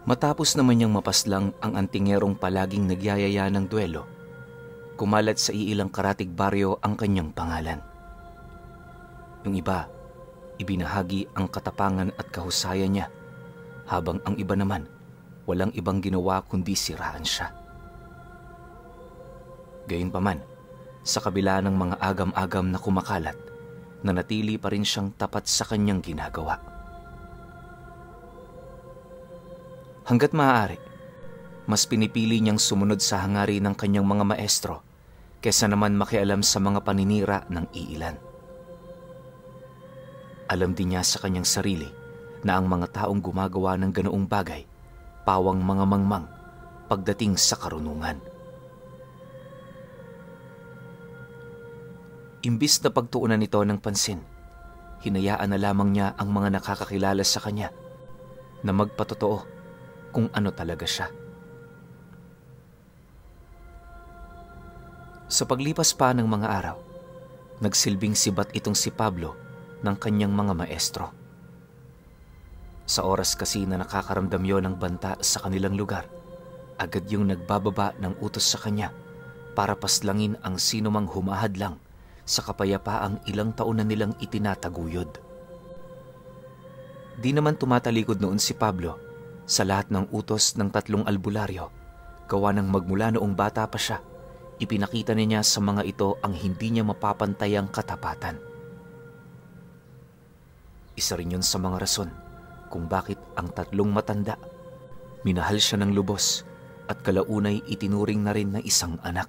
Matapos naman niyang mapaslang ang antingerong palaging nagyayaya ng duelo, kumalat sa iilang karatig baryo ang kanyang pangalan. Yung iba, ibinahagi ang katapangan at kahusayan niya, habang ang iba naman, walang ibang ginawa kundi siraan siya. Gayunpaman, sa kabila ng mga agam-agam na kumakalat, nanatili pa rin siyang tapat sa kanyang ginagawa. Hanggat maaari, mas pinipili niyang sumunod sa hangarin ng kanyang mga maestro kesa naman makialam sa mga paninira ng iilan. Alam din niya sa kanyang sarili na ang mga taong gumagawa ng ganoong bagay, pawang mga mangmang pagdating sa karunungan. Imbis na pagtuunan nito ng pansin, hinayaan na lamang niya ang mga nakakakilala sa kanya na magpatotoo kung ano talaga siya. Sa paglipas pa ng mga araw, nagsilbing sibat itong si Pablo ng kanyang mga maestro. Sa oras kasi na nakakaramdam yon ng banta sa kanilang lugar, agad yung nagbababa ng utos sa kanya para paslangin ang sinumang humahadlang sa kapayapaang ilang taon na nilang itinataguyod. Di naman tumatalikod noon si Pablo sa lahat ng utos ng 3 albularyo. Gawa ng magmula noong bata pa siya, ipinakita niya sa mga ito ang hindi niya mapapantayang katapatan. Isa rin yun sa mga rason kung bakit ang 3 matanda, minahal siya ng lubos at kalaunay itinuring na rin na isang anak.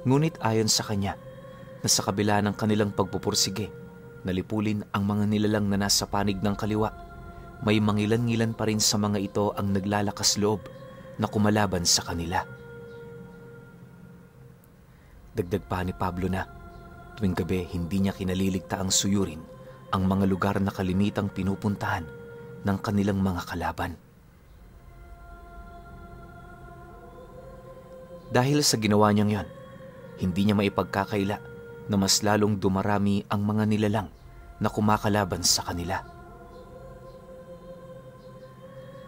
Ngunit ayon sa kanya, na sa kabila ng kanilang pagpupursige, nalipulin ang mga nilalang na nasa panig ng kaliwa, may mangilan-ngilan pa rin sa mga ito ang naglalakas loob na kumalaban sa kanila. Dagdag pa ni Pablo na tuwing gabi hindi niya kinaliligtaang suyurin ang mga lugar na kalimitang pinupuntahan ng kanilang mga kalaban. Dahil sa ginawa niyang yon, hindi niya maipagkakaila na mas lalong dumarami ang mga nilalang na kumakalaban sa kanila.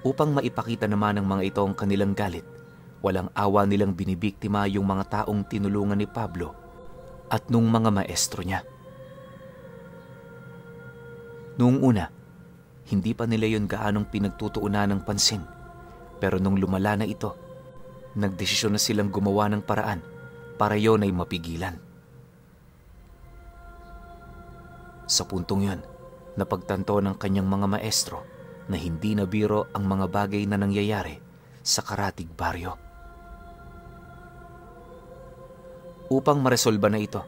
Upang maipakita naman ng mga ito ang kanilang galit, walang awa nilang binibiktima yung mga taong tinulungan ni Pablo at nung mga maestro niya. Noong una, hindi pa nila yun gaanong pinagtutuunan ng pansin, pero nung lumala na ito, nagdesisyon na silang gumawa ng paraan para yon ay mapigilan. Sa puntong yon, napagtanto ng kanyang mga maestro na hindi na biro ang mga bagay na nangyayari sa karatig baryo. Upang maresolba na ito,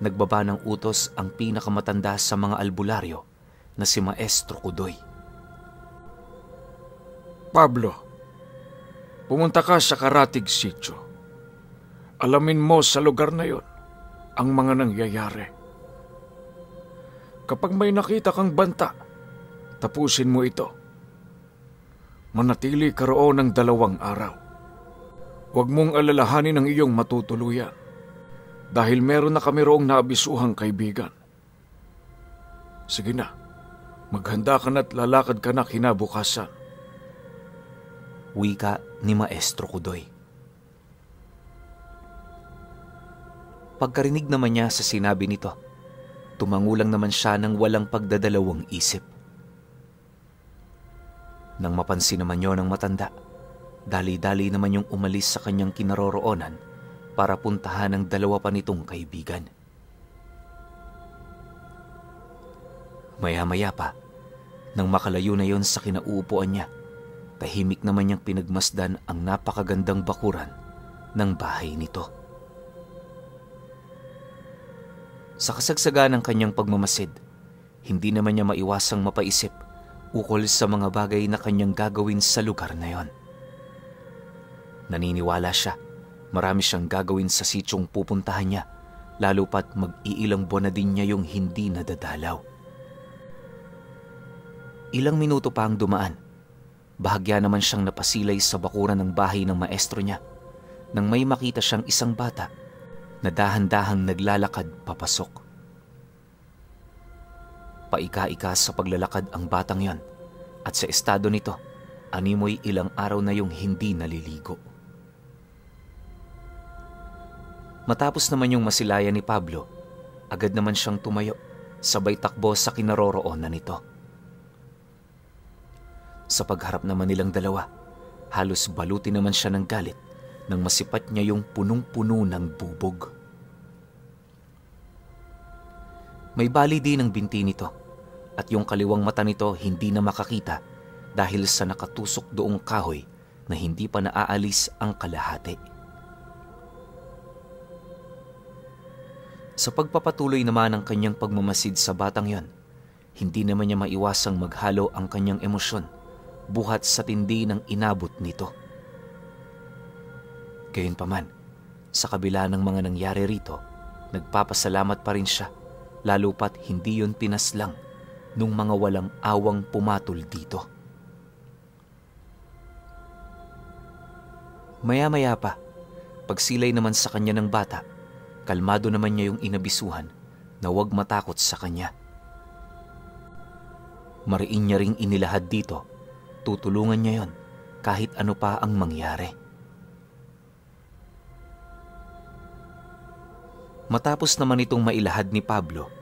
nagbaba ng utos ang pinakamatanda sa mga albularyo na si Maestro Kudoy. Pablo, pumunta ka sa karatig sitio. Alamin mo sa lugar na yon ang mga nangyayari. Kapag may nakita kang banta, tapusin mo ito. Manatili ka roon ng 2 araw. Huwag mong alalahanin ang iyong matutuluyan dahil meron na kami roong naabisuhang kaibigan. Sige na, maghanda ka na't lalakad ka na kinabukasan. Wika ni Maestro Kudoy. Pagkarinig naman niya sa sinabi nito, tumangulang naman siya ng walang pagdadalawang isip. Nang mapansin naman yon ng matanda, dali-dali naman yung umalis sa kanyang kinaroroonan para puntahan ang 2 pa nitong kaibigan. Maya-maya pa, nang makalayo na yon sa kinauupuan niya, tahimik naman niyang pinagmasdan ang napakagandang bakuran ng bahay nito. Sa kasagsagan ng kanyang pagmamasid, hindi naman niya maiwasang mapaisip ukol sa mga bagay na kanyang gagawin sa lugar na yon. Naniniwala siya, marami siyang gagawin sa sityong pupuntahan niya, lalo pat mag-iilang buwan na din niya yung hindi nadadalaw. Ilang minuto pa ang dumaan, bahagya naman siyang napasilay sa bakuran ng bahay ng maestro niya nang may makita siyang isang bata na dahan-dahang naglalakad papasok. Paika-ika sa paglalakad ang batang yon, at sa estado nito, animoy ilang araw na yung hindi naliligo. Matapos naman yung masilayan ni Pablo, agad naman siyang tumayo, sabay takbo sa kinaroroonan nito. Sa pagharap naman nilang dalawa, halos baluti naman siya ng galit nang masipat niya yung punong-puno ng bubog. May bali din ang binti nito, at yung kaliwang mata nito hindi na makakita dahil sa nakatusok doong kahoy na hindi pa naaalis ang kalahati. Sa pagpapatuloy naman ng kanyang pagmamasid sa batang yon, hindi naman niya maiwasang maghalo ang kanyang emosyon buhat sa tindi ng inabot nito. Gayunpaman, sa kabila ng mga nangyari rito, nagpapasalamat pa rin siya, lalo pat hindi yon pinaslang nung mga walang awang pumatol dito. Maya-maya pa, pagsilay naman sa kanya ng bata, kalmado naman niya yung inabisuhan na huwag matakot sa kanya. Mariin niya ring inilahad dito, tutulungan niya yon kahit ano pa ang mangyari. Matapos naman itong mailahad ni Pablo,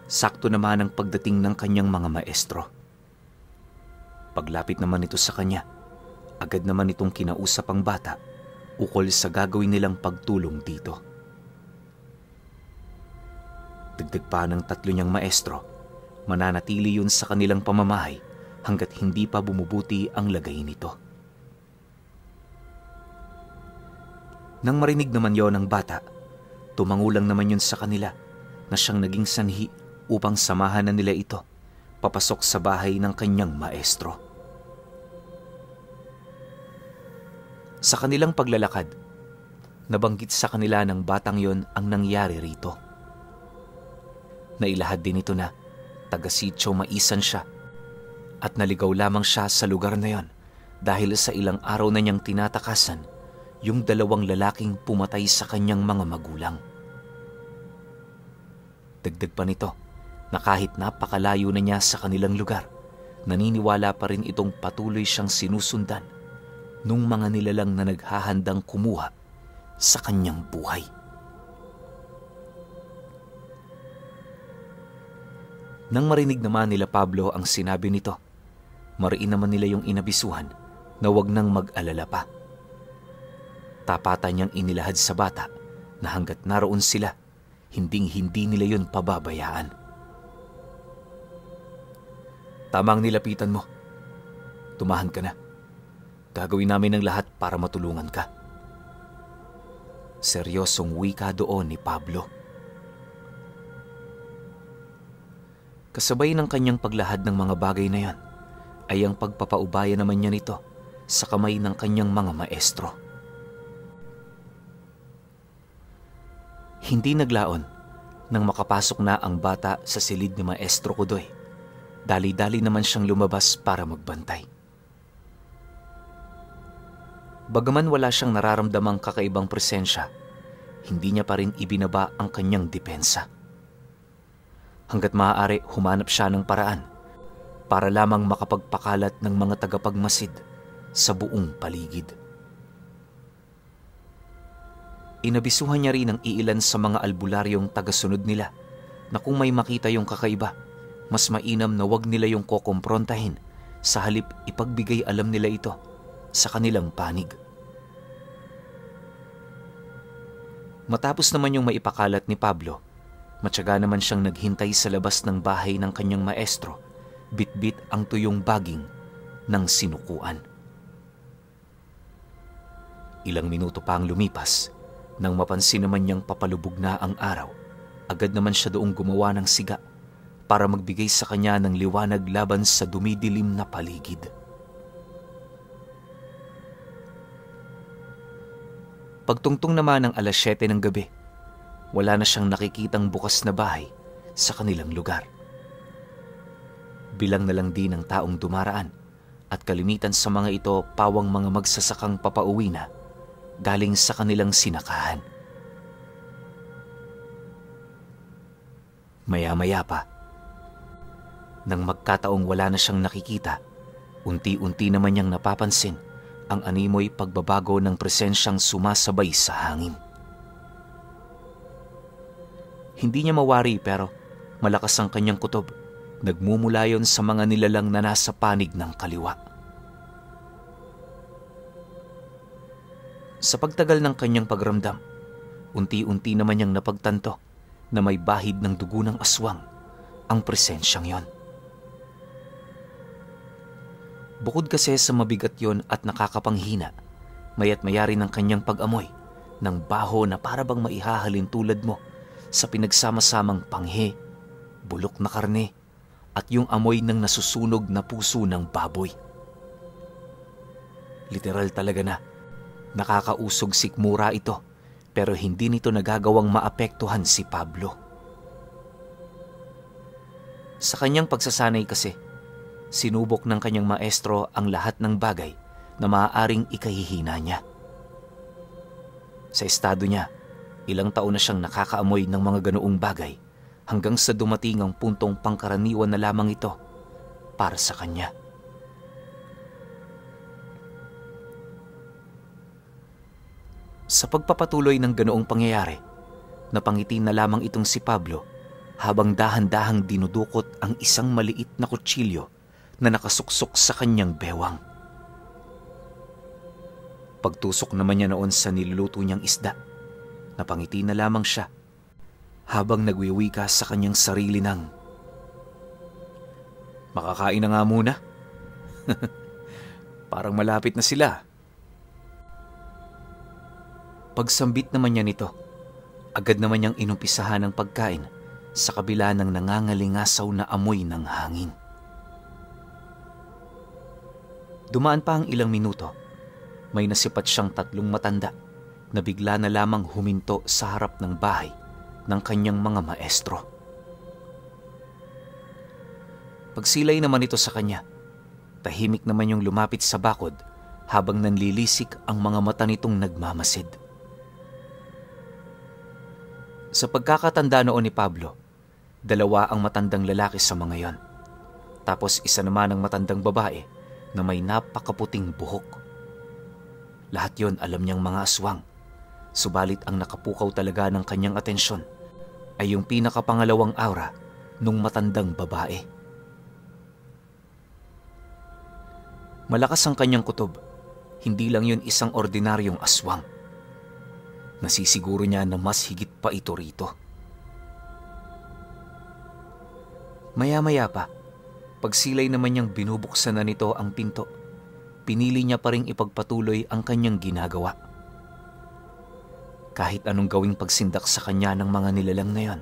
sakto naman ang pagdating ng kanyang mga maestro. Paglapit naman ito sa kanya, agad naman itong kinausap ang bata ukol sa gagawin nilang pagtulong dito. Dagdag pa ng 3 niyang maestro, mananatili yun sa kanilang pamamahay hanggat hindi pa bumubuti ang lagay nito. Nang marinig naman yon ng bata, tumangulang naman yun sa kanila na siyang naging sanhi upang samahan na nila ito papasok sa bahay ng kanyang maestro. Sa kanilang paglalakad, nabanggit sa kanila ng batang yon ang nangyari rito. Nailahad din ito na taga-sitio Maisan siya at naligaw lamang siya sa lugar na yon dahil sa ilang araw na niyang tinatakasan yung 2 lalaking pumatay sa kanyang mga magulang. Dagdag pa nito, na kahit napakalayo na niya sa kanilang lugar, naniniwala pa rin itong patuloy siyang sinusundan nung mga nilalang na naghahandang kumuha sa kanyang buhay. Nang marinig naman nila Pablo ang sinabi nito, mariin naman nila yung inabisuhan na huwag nang mag-alala pa. Tapatan niyang inilahad sa bata na hanggat naroon sila, hinding-hindi nila yun pababayaan. Tamang nilapitan mo. Tumahan ka na. Gagawin namin ang lahat para matulungan ka. Seryosong wika doon ni Pablo. Kasabay ng kanyang paglahad ng mga bagay na yan, ay ang pagpapaubaya naman niya nito sa kamay ng kanyang mga maestro. Hindi naglaon nang makapasok na ang bata sa silid ni Maestro Kudoy. Dali-dali naman siyang lumabas para magbantay. Bagaman wala siyang nararamdamang kakaibang presensya, hindi niya pa rin ibinaba ang kanyang depensa. Hanggat maaari, humanap siya ng paraan para lamang makapagpakalat ng mga tagapagmasid sa buong paligid. Inabisuhan niya rin ang iilan sa mga albularyong tagasunod nila na kung may makita yung kakaiba, mas mainam na wag nila yung kokomprontahin, sa halip ipagbigay alam nila ito sa kanilang panig. Matapos naman yung maipakalat ni Pablo, matyaga naman siyang naghintay sa labas ng bahay ng kanyang maestro, bitbit ang tuyong baging ng sinukuan. Ilang minuto pa ang lumipas, nang mapansin naman niyang papalubog na ang araw, agad naman siya doong gumawa ng siga para magbigay sa kanya ng liwanag laban sa dumidilim na paligid. Pagtungtong naman ng 7:00 ng gabi, wala na siyang nakikitang bukas na bahay sa kanilang lugar. Bilang na lang din ang taong dumaraan at kalimitan sa mga ito pawang mga magsasakang papauwi na galing sa kanilang sinakahan. Maya-maya pa, Nang magkataong wala na siyang nakikita, unti-unti naman niyang napapansin ang animoy pagbabago ng presensyang sumasabay sa hangin. Hindi niya mawari pero malakas ang kanyang kutob. Nagmumula yon sa mga nilalang na nasa panig ng kaliwa. Sa pagtagal ng kanyang pagramdam, unti-unti naman niyang napagtanto na may bahid ng dugo ng aswang ang presensyang yon. Bukod kasi sa mabigat yon at nakakapanghina, maya't mayari ng kanyang pag-amoy ng baho na parabang maihahalin tulad mo sa pinagsama-samang panghe, bulok na karne, at yung amoy ng nasusunog na puso ng baboy. Literal talaga na nakakausog sikmura ito, pero hindi nito nagagawang maapektuhan si Pablo. Sa kanyang pagsasanay kasi, sinubok ng kanyang maestro ang lahat ng bagay na maaaring ikahihina niya. Sa estado niya, ilang taon na siyang nakakaamoy ng mga ganoong bagay hanggang sa dumating ang puntong pangkaraniwan na lamang ito para sa kanya. Sa pagpapatuloy ng ganoong pangyayari, napangiti na lamang itong si Pablo habang dahan-dahang dinudukot ang isang maliit na kutsilyo na nakasuksok sa kanyang bewang. Pagtusok naman niya noon sa niluluto niyang isda, napangiti na lamang siya habang nagwiwika sa kanyang sarili ng, "Makakain na nga muna. Parang malapit na sila." Pagsambit naman niya nito, agad naman niyang inumpisahan ang pagkain sa kabila ng nangangalingasaw na amoy ng hangin. Dumaan pa ang ilang minuto, may nasipat siyang 3 matanda na bigla na lamang huminto sa harap ng bahay ng kanyang mga maestro. Pagsilay naman ito sa kanya, tahimik naman yung lumapit sa bakod habang nanlilisik ang mga mata nitong nagmamasid. Sa pagkakatanda noon ni Pablo, 2 ang matandang lalaki sa mga yon. Tapos isa naman ang matandang babae na may napakaputing buhok. Lahat yon alam niyang mga aswang. Subalit ang nakapukaw talaga ng kanyang atensyon ay yung pinakapangalawang aura nung matandang babae. Malakas ang kanyang kutob. Hindi lang yun isang ordinaryong aswang. Nasisiguro niya na mas higit pa ito rito. Maya-maya pa, pagsilay naman niyang binubuksan na nito ang pinto, pinili niya pa ring ipagpatuloy ang kanyang ginagawa. Kahit anong gawing pagsindak sa kanya ng mga nilalang na yon,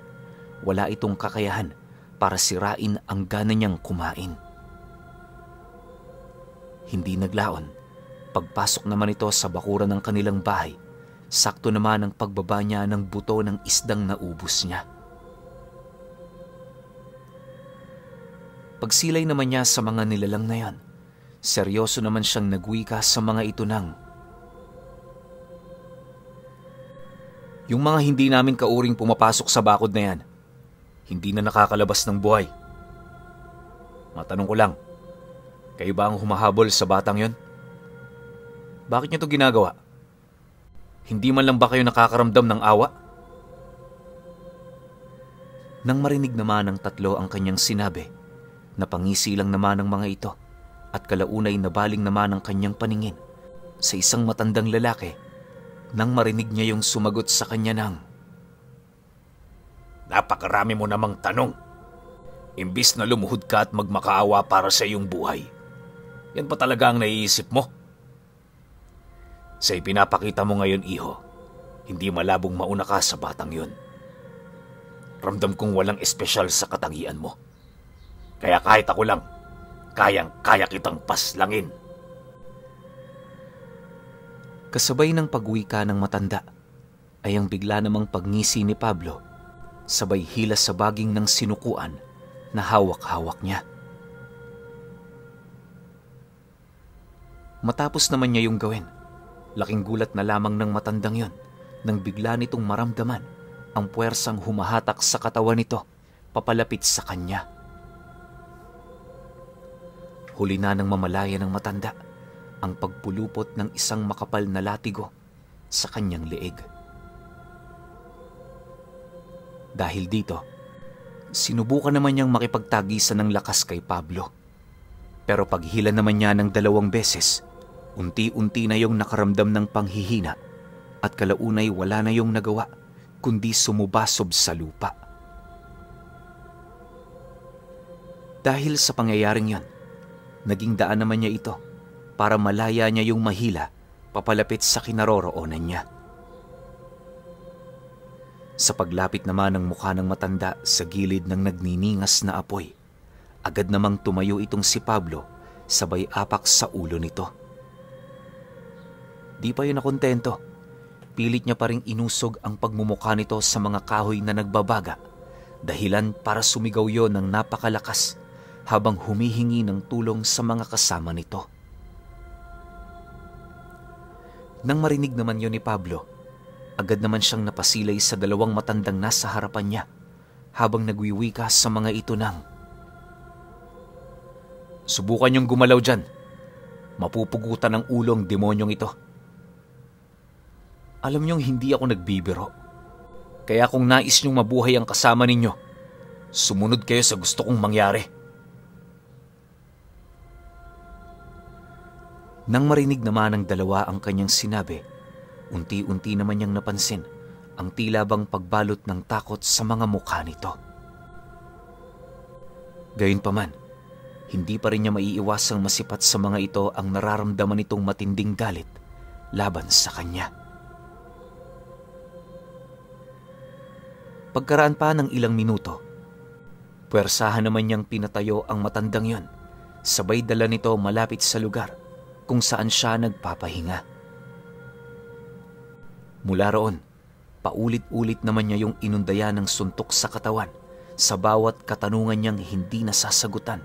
wala itong kakayahan para sirain ang gana niyang kumain. Hindi naglaon, pagpasok naman ito sa bakuran ng kanilang bahay, sakto naman ang pagbaba niya ng buto ng isdang naubos niya. Pagsilay naman niya sa mga nilalang na yan, seryoso naman siyang nagwika sa mga ito ng, "Yung mga hindi namin kauring pumapasok sa bakod na yan, hindi na nakakalabas ng buhay. Matanong ko lang, kayo ba ang humahabol sa batang yon? Bakit niyo to ginagawa? Hindi man lang ba kayo nakakaramdam ng awa?" Nang marinig naman ng 3 ang kanyang sinabi, napangisi lang naman ng mga ito at kalaunay nabaling naman ang kanyang paningin sa isang matandang lalaki nang marinig niya yung sumagot sa kanya ng, "Napakarami mo namang tanong. Imbis na lumuhod ka at magmakaawa para sa iyong buhay, yan pa talaga ang naiisip mo? Sa ipinapakita mo ngayon, iho, hindi malabong mauna ka sa batang yun. Ramdam kong walang espesyal sa katangian mo. Kaya kahit ako lang, kayang-kaya kitang paslangin." Kasabay ng pagwika ng matanda ay ang bigla namang pagngisi ni Pablo, sabay hila sa baging ng sinukuan na hawak-hawak niya. Matapos naman niya yung gawin, laking gulat na lamang ng matandang yon nang bigla nitong maramdaman ang puwersang humahatak sa katawan nito papalapit sa kanya. huli na ng mamalaya ng matanda ang pagpulupot ng isang makapal na latigo sa kanyang leeg. Dahil dito, sinubukan naman niyang makipagtagisan ng lakas kay Pablo. Pero paghila naman niya ng 2 beses, unti-unti na yung nakaramdam ng panghihina at kalaunay wala na yung nagawa kundi sumubasob sa lupa. Dahil sa pangyayaring yon, naging daan naman niya ito para malaya niya yung mahila papalapit sa kinaroroonan niya. Sa paglapit naman ng mukha ng matanda sa gilid ng nagniningas na apoy, agad namang tumayo itong si Pablo sabay apak sa ulo nito. Di pa yun nakontento. Pilit niya pa ring inusog ang pagmumukha nito sa mga kahoy na nagbabaga, dahilan para sumigaw yon ng napakalakas habang humihingi ng tulong sa mga kasama nito. Nang marinig naman yon ni Pablo, agad naman siyang napasilay sa 2 matandang nasa harapan niya habang nagwiwika sa mga ito ng, "Subukan niyong gumalaw dyan. Mapupugutan ng ulo ang demonyong ito." Alam niyong hindi ako nagbibiro. Kaya kung nais niyong mabuhay ang kasama ninyo, sumunod kayo sa gusto kong mangyari. Nang marinig naman ng 2 ang kanyang sinabi, unti-unti naman niyang napansin ang tila bang pagbalot ng takot sa mga mukha nito. Gayunpaman, hindi pa rin niya maiiwasang masipat sa mga ito ang nararamdaman nitong matinding galit laban sa kanya. Pagkaraan pa ng ilang minuto, puwersahan naman niyang pinatayo ang matandang yon, sabay dala nito malapit sa lugar kung saan siya nagpapahinga. Mula roon, paulit-ulit naman niya yung inundaya ng suntok sa katawan sa bawat katanungan niyang hindi nasasagutan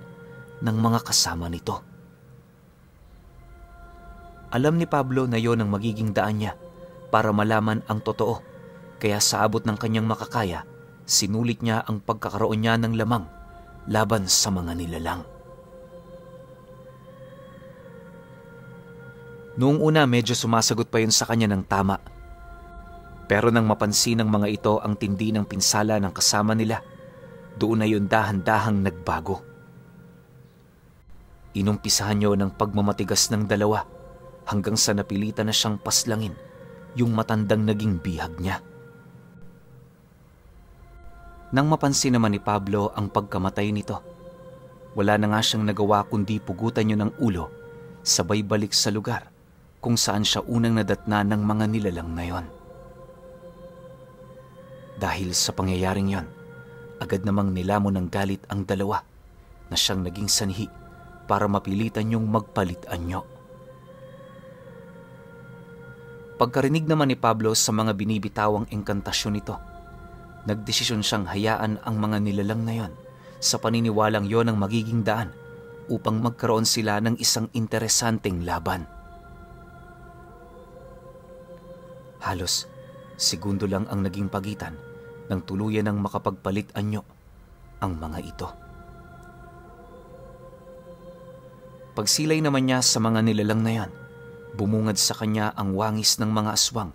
ng mga kasama nito. Alam ni Pablo na yon ang magiging daan niya para malaman ang totoo, kaya sa abot ng kanyang makakaya, sinulit niya ang pagkakaroon niya ng lamang laban sa mga nilalang. Noong una medyo sumasagot pa yun sa kanya ng tama. Pero nang mapansin ng mga ito ang tindi ng pinsala ng kasama nila, doon na yun dahan-dahang nagbago. Inumpisahan niyo ng pagmamatigas ng 2 hanggang sa napilitan na siyang paslangin yung matandang naging bihag niya. Nang mapansin naman ni Pablo ang pagkamatay nito, wala na nga siyang nagawa kundi pugutan niyo ng ulo, sabay balik sa lugar kung saan siya unang nadatna ng mga nilalang na yon. Dahil sa pangyayaring yon, agad namang nilamon ng galit ang 2 na siyang naging sanhi para mapilitan yung magpalit anyo. Pagkarinig naman ni Pablo sa mga binibitawang engkantasyon nito, nagdesisyon siyang hayaan ang mga nilalang na yon sa paniniwalang yon ang magiging daan upang magkaroon sila ng isang interesanteng laban. Halos segundo lang ang naging pagitan nang tuluyan ng makapagpalit anyo ang mga ito. Pagsilay naman niya sa mga nilalang na yan, bumungad sa kanya ang wangis ng mga aswang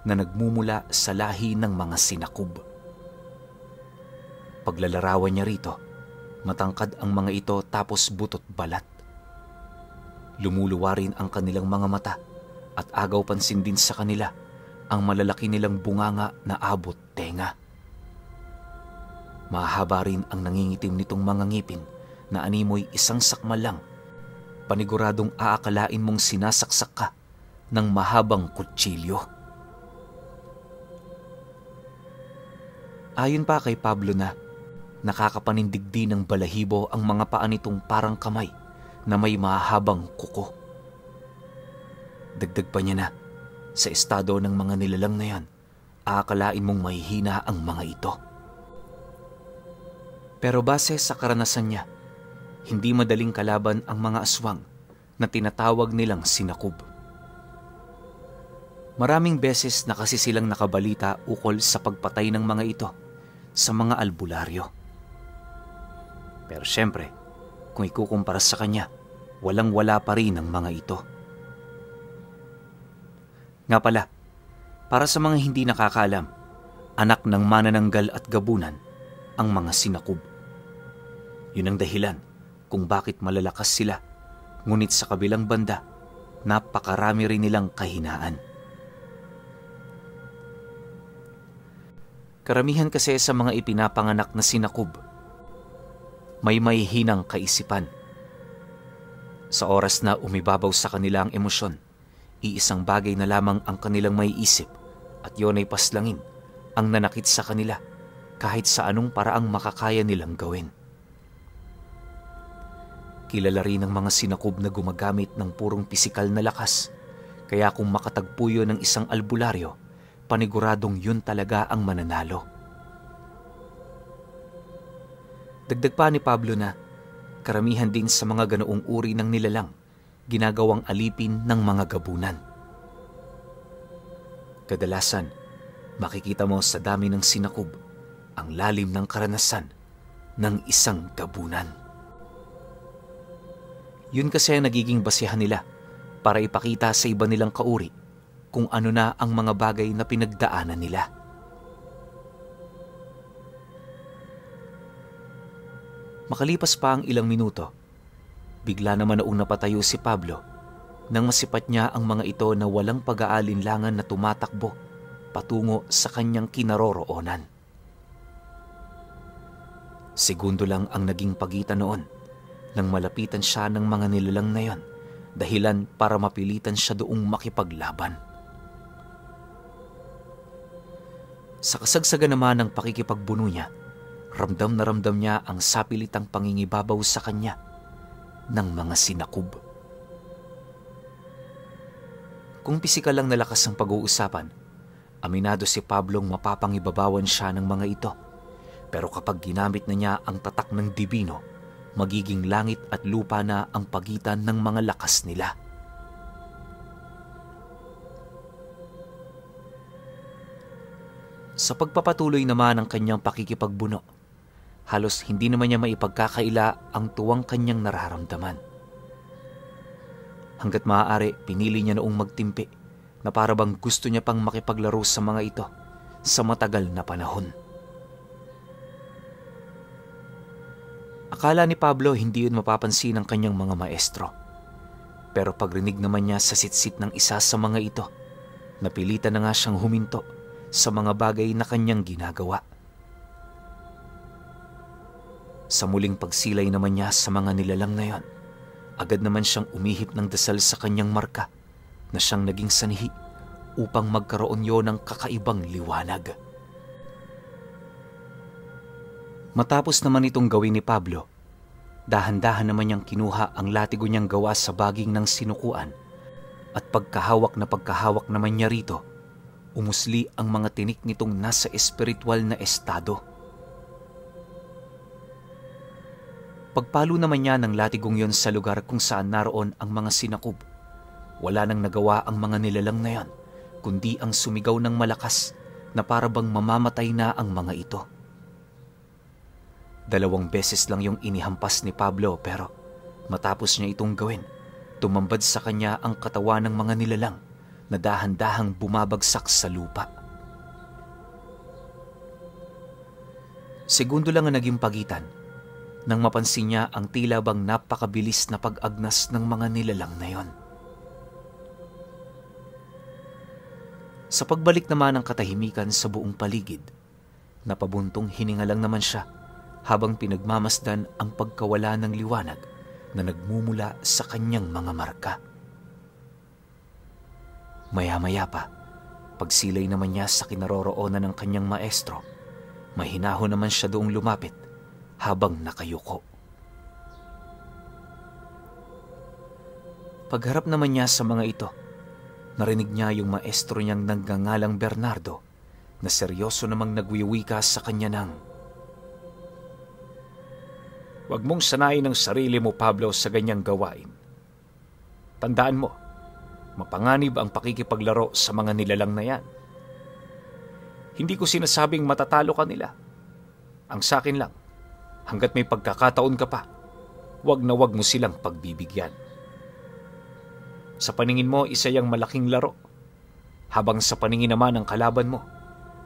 na nagmumula sa lahi ng mga sinakub. Paglalarawan niya rito, matangkad ang mga ito tapos butot balat. Lumuluwa rin ang kanilang mga mata at agaw pansin din sa kanila ang malalaki nilang bunganga na abot tenga. Mahaba rin ang nangingitim nitong mga ngipin na animoy isang sakmal lang, paniguradong aakalain mong sinasaksak ka ng mahabang kutsilyo. Ayon pa kay Pablo na nakakapanindig din ng balahibo ang mga paa nitong parang kamay na may mahabang kuko. Dagdag pa niya na, sa estado ng mga nilalang na yan, aakalain mong mahihina ang mga ito. Pero base sa karanasan niya, hindi madaling kalaban ang mga aswang na tinatawag nilang sinakub. Maraming beses na kasi silang nakabalita ukol sa pagpatay ng mga ito sa mga albularyo. Pero syempre, kung ikukumpara sa kanya, walang-wala pa rin ang mga ito. Nga pala, para sa mga hindi nakakaalam, anak ng manananggal at gabunan ang mga sinakob. Yun ang dahilan kung bakit malalakas sila, ngunit sa kabilang banda, napakarami rin nilang kahinaan. Karamihan kasi sa mga ipinapanganak na sinakob, may mahihinang kaisipan. Sa oras na umibabaw sa kanila ang emosyon, iisang bagay na lamang ang kanilang maiisip at yun ay paslangin ang nanakit sa kanila kahit sa anong paraang makakaya nilang gawin. Kilala rin ng mga sinakob na gumagamit ng purong pisikal na lakas, kaya kung makatagpo yun ng isang albularyo, paniguradong yun talaga ang mananalo. Dagdag pa ni Pablo na karamihan din sa mga ganoong uri ng nilalang ginagawang alipin ng mga gabunan. Kadalasan, makikita mo sa dami ng sinakob ang lalim ng karanasan ng isang gabunan. Yun kasi ang nagiging basehan nila para ipakita sa iba nilang kauri kung ano na ang mga bagay na pinagdaanan nila. Makalipas pa ang ilang minuto, bigla naman noong napatayo si Pablo nang masipat niya ang mga ito na walang pag-aalinlangan na tumatakbo patungo sa kanyang kinaroroonan. Segundo lang ang naging pagitan noon nang malapitan siya ng mga nilalang na yon, dahilan para mapilitan siya doong makipaglaban. Sa kasagsagan naman ng pakikipagbuno niya, ramdam na ramdam niya ang sapilitang pangingibabaw sa kanya ng mga sinakob. Kung pisikal lang na lakas ang pag-uusapan, aminado si Pablong mapapangibabawan siya ng mga ito. Pero kapag ginamit na niya ang tatak ng dibino, magiging langit at lupa na ang pagitan ng mga lakas nila. Sa pagpapatuloy naman ng kanyang pakikipagbuno, halos hindi naman niya maipagkakaila ang tuwang kanyang nararamdaman. Hanggat maaari, pinili niya noong magtimpi na para bang gusto niya pang makipaglaro sa mga ito sa matagal na panahon. Akala ni Pablo hindi yun mapapansin ng kanyang mga maestro. Pero pagrinig naman niya sa sitsit ng isa sa mga ito, napilitan na nga siyang huminto sa mga bagay na kanyang ginagawa. Sa muling pagsilay naman niya sa mga nilalang na yon, agad naman siyang umihip ng dasal sa kanyang marka na siyang naging sanhi upang magkaroon yon ng kakaibang liwanag. Matapos naman itong gawin ni Pablo, dahan-dahan naman niyang kinuha ang latigo niyang gawa sa baging ng sinukuan at pagkahawak naman niya rito, umusli ang mga tinik nitong nasa espiritual na estado. Pagpalo naman niya ng latigong yon sa lugar kung saan naroon ang mga sinakob, wala nang nagawa ang mga nilalang na yon, kundi ang sumigaw ng malakas na para bang mamamatay na ang mga ito. 2 beses lang yung inihampas ni Pablo pero matapos niya itong gawin, tumambad sa kanya ang katawan ng mga nilalang na dahan-dahang bumabagsak sa lupa. Segundo lang ang naging pagitan nang mapansin niya ang tila bang napakabilis na pag-agnas ng mga nilalang na yon. Sa pagbalik naman ng katahimikan sa buong paligid, napabuntong hininga lang naman siya habang pinagmamasdan ang pagkawala ng liwanag na nagmumula sa kanyang mga marka. Maya-maya pa, pagsilay naman niya sa kinaroroonan ng kanyang maestro, mahinahon naman siya doong lumapit habang nakayuko. Pagharap naman niya sa mga ito, narinig niya yung maestro niyang nagngangalang Bernardo na seryoso namang nagwiwika sa kanya ng, "Huwag mong sanayin ang sarili mo, Pablo, sa ganyang gawain. Tandaan mo, mapanganib ang pakikipaglaro sa mga nilalang na yan. Hindi ko sinasabing matatalo ka nila. Ang sakin lang, hanggat may pagkakataon ka pa, huwag na huwag mo silang pagbibigyan." Sa paningin mo, isa yang malaking laro. Habang sa paningin naman ng kalaban mo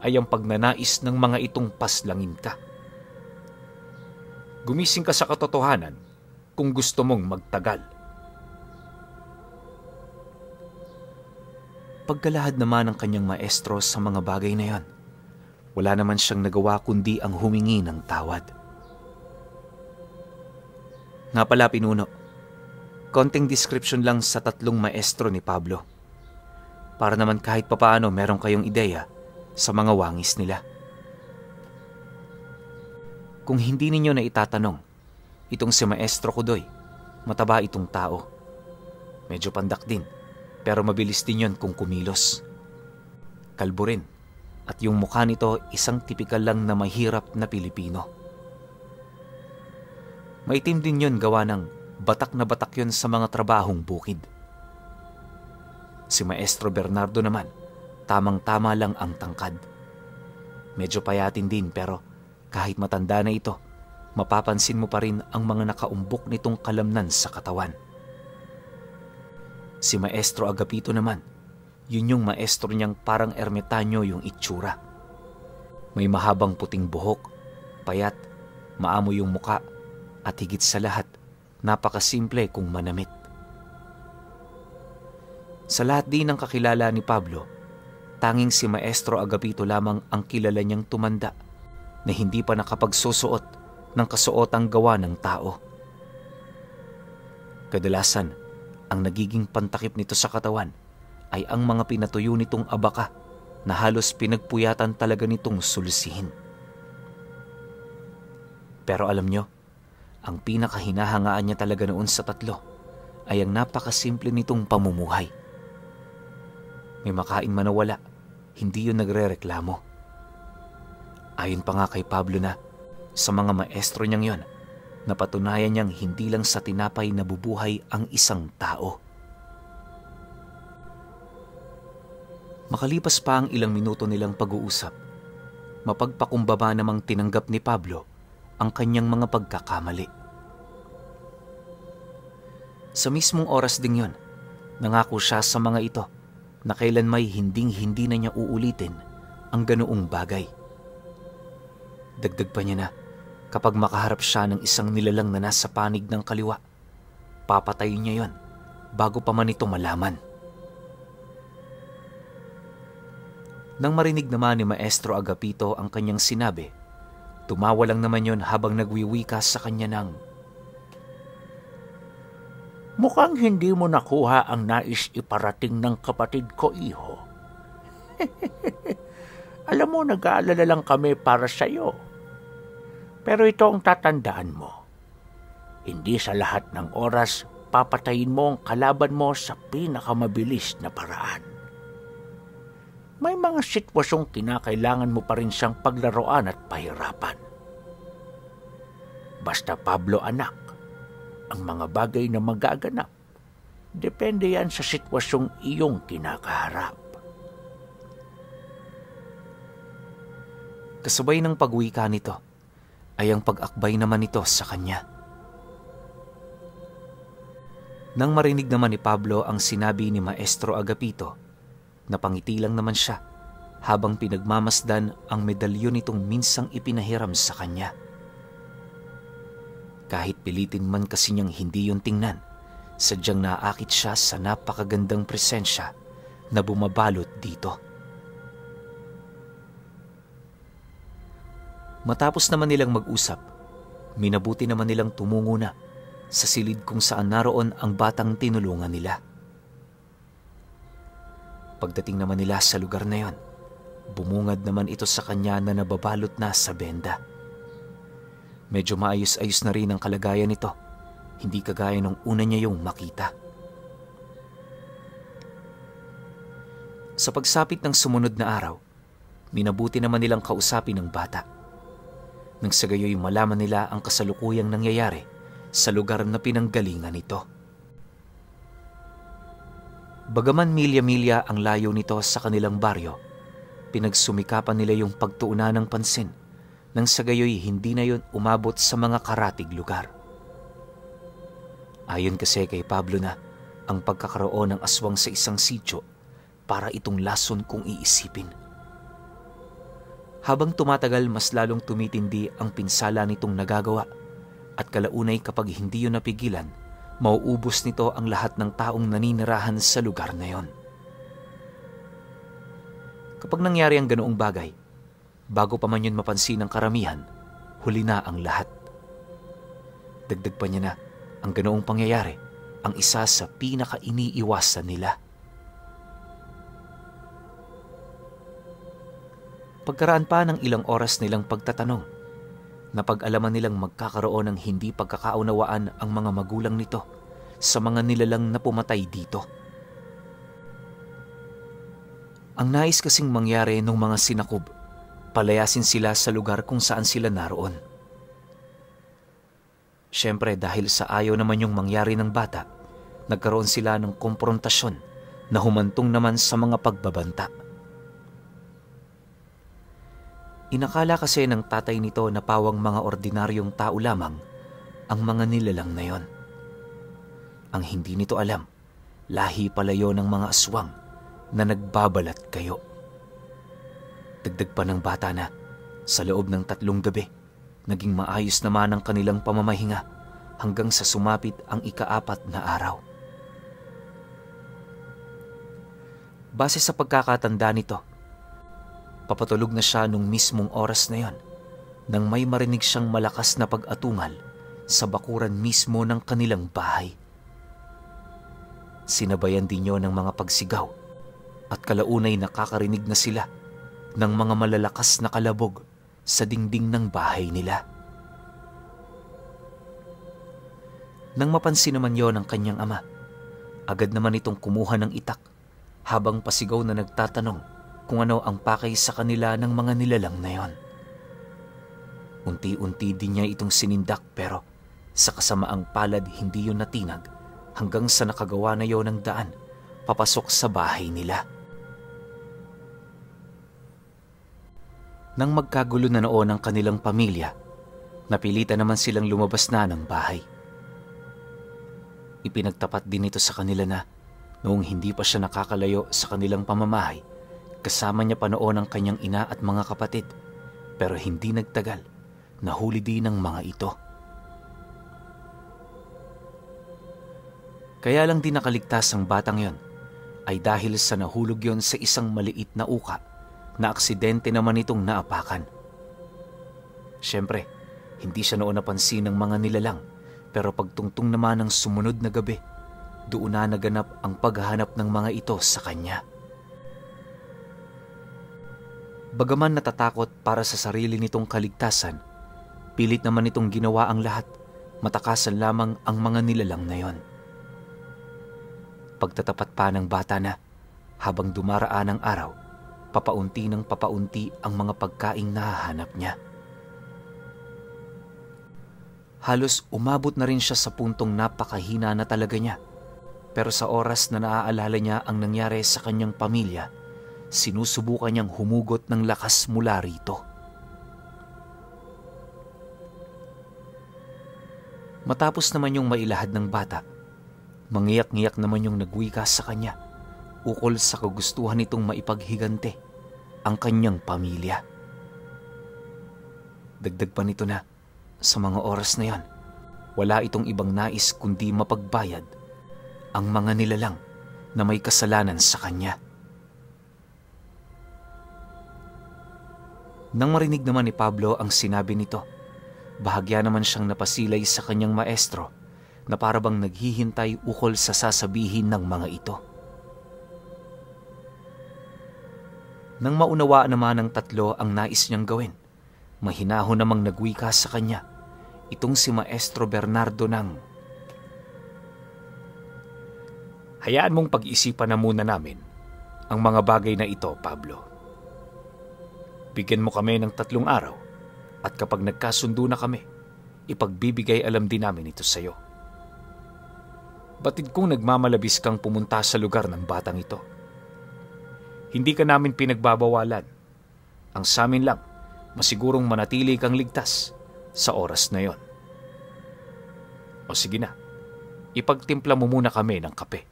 ay ang pagnanais ng mga itong paslangin ka. Gumising ka sa katotohanan kung gusto mong magtagal. Pagkalahad naman ng kanyang maestro sa mga bagay na yon, wala naman siyang nagawa kundi ang humingi ng tawad. Nga pala, pinuno, konting description lang sa tatlong maestro ni Pablo. Para naman kahit papaano meron kayong ideya sa mga wangis nila. Kung hindi ninyo na itatanong, itong si Maestro Kudoy, mataba itong tao. Medyo pandak din, pero mabilis din yon kung kumilos. Kalbo rin, at yung mukha nito isang tipikal lang na mahirap na Pilipino. Maitim din yon gawa ng batak na batak yon sa mga trabahong bukid. Si Maestro Bernardo naman, tamang-tama lang ang tangkad. Medyo payatin din pero kahit matanda na ito, mapapansin mo pa rin ang mga nakaumbok nitong kalamnan sa katawan. Si Maestro Agapito naman, yun yung maestro niyang parang ermitanyo yung itsura. May mahabang puting buhok, payat, maamo yung muka, at higit sa lahat, napakasimple kung manamit. Sa lahat din ng kakilala ni Pablo, tanging si Maestro Agapito lamang ang kilala niyang tumanda na hindi pa nakapagsusuot ng kasuotang gawa ng tao. Kadalasan, ang nagiging pantakip nito sa katawan ay ang mga pinatuyo nitong abaka na halos pinagpuyatan talaga nitong sulsihin. Pero alam nyo, ang pinakahinahangaan niya talaga noon sa tatlo ay ang napakasimple nitong pamumuhay. May makain man o wala, hindi yun nagre-reklamo. Ayon pa nga kay Pablo na sa mga maestro niyang yon, napatunayan niyang hindi lang sa tinapay nabubuhay ang isang tao. Makalipas pa ang ilang minuto nilang pag-uusap, mapagpakumbaba namang tinanggap ni Pablo ang kanyang mga pagkakamali. Sa mismong oras ding yon, nangako siya sa mga ito na kailan may hinding-hindi na niya uulitin ang ganoong bagay. Dagdag pa niya na kapag makaharap siya ng isang nilalang na nasa panig ng kaliwa, papatayin niya yon bago pa man ito malaman. Nang marinig naman ni Maestro Agapito ang kanyang sinabi, tumawa lang naman yon habang nagwiwika sa kanya ng, "Mukhang hindi mo nakuha ang nais iparating ng kapatid ko, iho. Alam mo, nag-aalala lang kami para sa iyo. Pero ito ang tatandaan mo. Hindi sa lahat ng oras papatayin mo ang kalaban mo sa pinakamabilis na paraan. May mga sitwasyong kinakailangan mo pa rin siyang paglaruan at pahirapan. Basta, Pablo anak, ang mga bagay na magaganap, depende yan sa sitwasyong iyong kinakaharap." Kasabay ng pagwika nito ay ang pag-akbay naman nito sa kanya. Nang marinig naman ni Pablo ang sinabi ni Maestro Agapito, napangiti lang naman siya habang pinagmamasdan ang medalyon nitong minsang ipinahiram sa kanya. Kahit pilitin man kasi niyang hindi yun tingnan, sadyang naakit siya sa napakagandang presensya na bumabalot dito. Matapos naman nilang mag-usap, minabuti naman nilang tumungo na sa silid kung saan naroon ang batang tinulungan nila. Pagdating naman nila sa lugar na yon, bumungad naman ito sa kanya na nababalot na sa benda. Medyo maayos-ayos na rin ang kalagayan nito, hindi kagaya nung una niya yung makita. Sa pagsapit ng sumunod na araw, minabuti naman nilang kausapin ang bata. Nang sa gayoy malaman nila ang kasalukuyang nangyayari sa lugar na pinanggalingan nito. Bagaman milya-milya ang layo nito sa kanilang baryo, pinagsumikapan nila yung pagtuunan ng pansin nang sa gayoy hindi na yon umabot sa mga karatig lugar. Ayon kasi kay Pablo na ang pagkakaroon ng aswang sa isang sityo para itong lason kung iisipin. Habang tumatagal, mas lalong tumitindi ang pinsala nitong nagagawa at kalaunay kapag hindi yun napigilan, mauubos nito ang lahat ng taong naninirahan sa lugar na yon. Kapag nangyari ang ganoong bagay, bago pa man yun mapansin ng karamihan, huli na ang lahat. Dagdag pa niya na ang ganoong pangyayari ang isa sa pinaka-iniiwasan nila. Pagkaraan pa ng ilang oras nilang pagtatanong, napag-alaman nilang magkakaroon ng hindi pagkakaunawaan ang mga magulang nito sa mga nilalang na pumatay dito. Ang nais kasing mangyari nung mga sinakob, palayasin sila sa lugar kung saan sila naroon. Siyempre dahil sa ayaw naman yung mangyari ng bata, nagkaroon sila ng komprontasyon na humantong naman sa mga pagbabanta. Inakala kasi ng tatay nito na pawang mga ordinaryong tao lamang ang mga nilalang na yon. Ang hindi nito alam, lahi pala yon ng mga aswang na nagbabalat kayo. Dagdag pa ng bata na, sa loob ng 3 gabi, naging maayos naman ang kanilang pamamahinga hanggang sa sumapit ang ika-4 na araw. Base sa pagkakatanda nito, papatulog na siya nung mismong oras na yon nang may marinig siyang malakas na pag-atungal sa bakuran mismo ng kanilang bahay. Sinabayan din yon ng mga pagsigaw at kalaunay nakakarinig na sila ng mga malalakas na kalabog sa dingding ng bahay nila. Nang mapansin naman yon ng kanyang ama, agad naman itong kumuha ng itak habang pasigaw na nagtatanong kung ano ang pakay sa kanila ng mga nilalang na yon. Unti-unti din niya itong sinindak pero sa kasamaang palad hindi yun natinag hanggang sa nakagawa na yon ng daan papasok sa bahay nila. Nang magkagulo na noon ang kanilang pamilya, napilitan naman silang lumabas na ng bahay. Ipinagtapat din ito sa kanila na noong hindi pa siya nakakalayo sa kanilang pamamahay, kasama niya pa noon ang kanyang ina at mga kapatid, pero hindi nagtagal, nahuli din ng mga ito. Kaya lang din nakaligtas ang batang yon ay dahil sa nahulog yon sa isang maliit na uka na aksidente naman itong naapakan. Siyempre, hindi siya noon napansin ng mga nilalang, pero pagtungtong naman ng sumunod na gabi, doon na naganap ang paghahanap ng mga ito sa kanya. Bagaman natatakot para sa sarili nitong kaligtasan, pilit naman itong ginawa ang lahat, matakasan lamang ang mga nilalang na yon. Pagtatapat pa ng bata na, habang dumaraan ang araw, papaunti ng papaunti ang mga pagkaing nahahanap niya. Halos umabot na rin siya sa puntong napakahina na talaga niya, pero sa oras na naaalala niya ang nangyari sa kanyang pamilya, sinusubukan niyang humugot ng lakas mula rito. Matapos naman yung mailahad ng bata, mangiyak-ngiyak naman yung nagwika sa kanya ukol sa kagustuhan nitong maipaghigante ang kanyang pamilya. Dagdag pa nito na, sa mga oras na yan, wala itong ibang nais kundi mapagbayad ang mga nilalang na may kasalanan sa kanya. Nang marinig naman ni Pablo ang sinabi nito, bahagya naman siyang napasilay sa kanyang maestro na parabang naghihintay ukol sa sasabihin ng mga ito. Nang maunawaan naman ng 3 ang nais niyang gawin, mahinahon namang nagwika sa kanya itong si Maestro Bernardo ng, "Hayaan mong pag-isipan na muna namin ang mga bagay na ito, Pablo. Bigyan mo kami ng 3 araw at kapag nagkasundo na kami, ipagbibigay alam din namin ito sa iyo. Batid kong nagmamalabis kang pumunta sa lugar ng batang ito. Hindi ka namin pinagbabawalan. Ang sa amin lang, masigurong manatili kang ligtas sa oras na yon. O sige na, ipagtimpla mo muna kami ng kape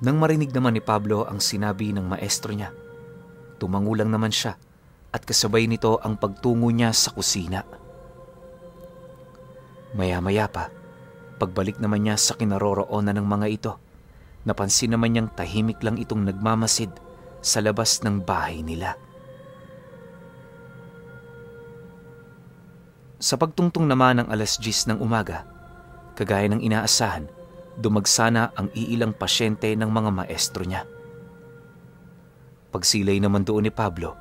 Nang marinig naman ni Pablo ang sinabi ng maestro niya, tumangulang naman siya at kasabay nito ang pagtungo niya sa kusina. Maya-maya pa, pagbalik naman niya sa kinaroroonan ng mga ito, napansin naman niyang tahimik lang itong nagmamasid sa labas ng bahay nila. Sa pagtungtong naman ng 10:00 ng umaga, kagaya ng inaasahan, dumagsana ang iilang pasyente ng mga maestro niya. Pagsilay naman doon ni Pablo,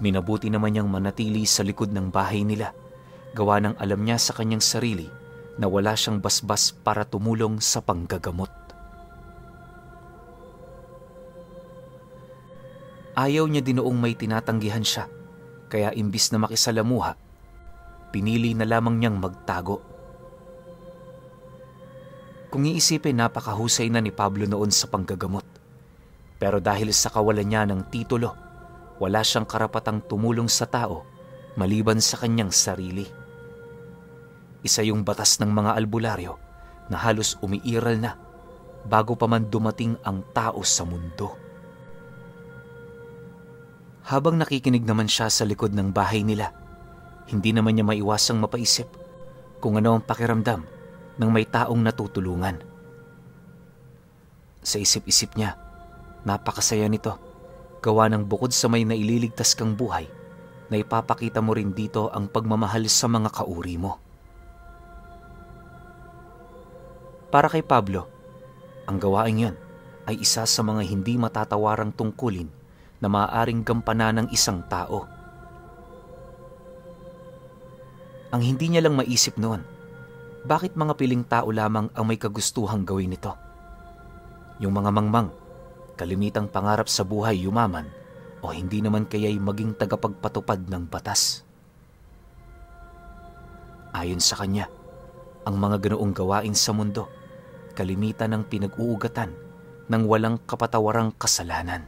minabuti naman niyang manatili sa likod ng bahay nila, gawa ng alam niya sa kanyang sarili na wala siyang basbas para tumulong sa panggagamot. Ayaw niya din noong may tinatanggihan siya, kaya imbis na makisalamuha, pinili na lamang niyang magtago. Kung iisipin, napakahusay na ni Pablo noon sa panggagamot. Pero dahil sa kawalan niya ng titulo, wala siyang karapatang tumulong sa tao maliban sa kanyang sarili. Isa yung batas ng mga albularyo na halos umiiral na bago pa man dumating ang tao sa mundo. Habang nakikinig naman siya sa likod ng bahay nila, hindi naman niya maiwasang mapaisip kung ano ang pakiramdam ng may taong natutulungan. Sa isip-isip niya, napakasaya nito, gawa ng bukod sa may naililigtas kang buhay, na ipapakita mo rin dito ang pagmamahal sa mga kauri mo. Para kay Pablo, ang gawaing yon ay isa sa mga hindi matatawarang tungkulin na maaaring gampanan ng isang tao. Ang hindi niya lang maisip noon, bakit mga piling tao lamang ang may kagustuhang gawin ito? Yung mga mangmang, kalimitang pangarap sa buhay yumaman o hindi naman kaya'y maging tagapagpatupad ng batas. Ayon sa kanya, ang mga ganoong gawain sa mundo, kalimitan ng pinag-uugatan ng walang kapatawarang kasalanan.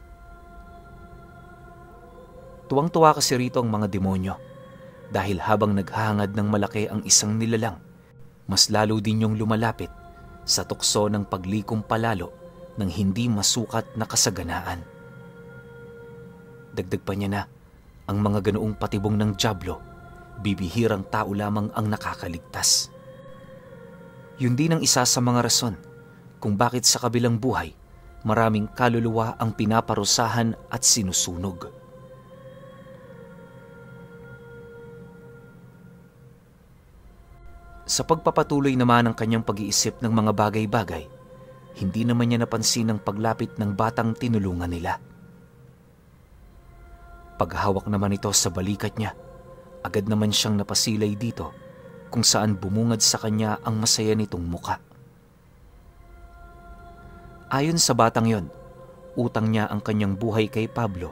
Tuwang-tuwa kasi rito ang mga demonyo dahil habang naghahangad ng malaki ang isang nilalang, mas lalo din yung lumalapit sa tukso ng paglikom palalo ng hindi masukat na kasaganaan. Dagdag pa niya na ang mga ganoong patibong ng dyablo, bibihirang tao lamang ang nakakaligtas. Yun din ang isa sa mga rason kung bakit sa kabilang buhay maraming kaluluwa ang pinaparusahan at sinusunog. Sa pagpapatuloy naman ng kanyang pag-iisip ng mga bagay-bagay, hindi naman niya napansin ang paglapit ng batang tinulungan nila. Paghawak naman ito sa balikat niya, agad naman siyang napasilay dito kung saan bumungad sa kanya ang masaya nitong muka. Ayon sa batang yon, utang niya ang kanyang buhay kay Pablo,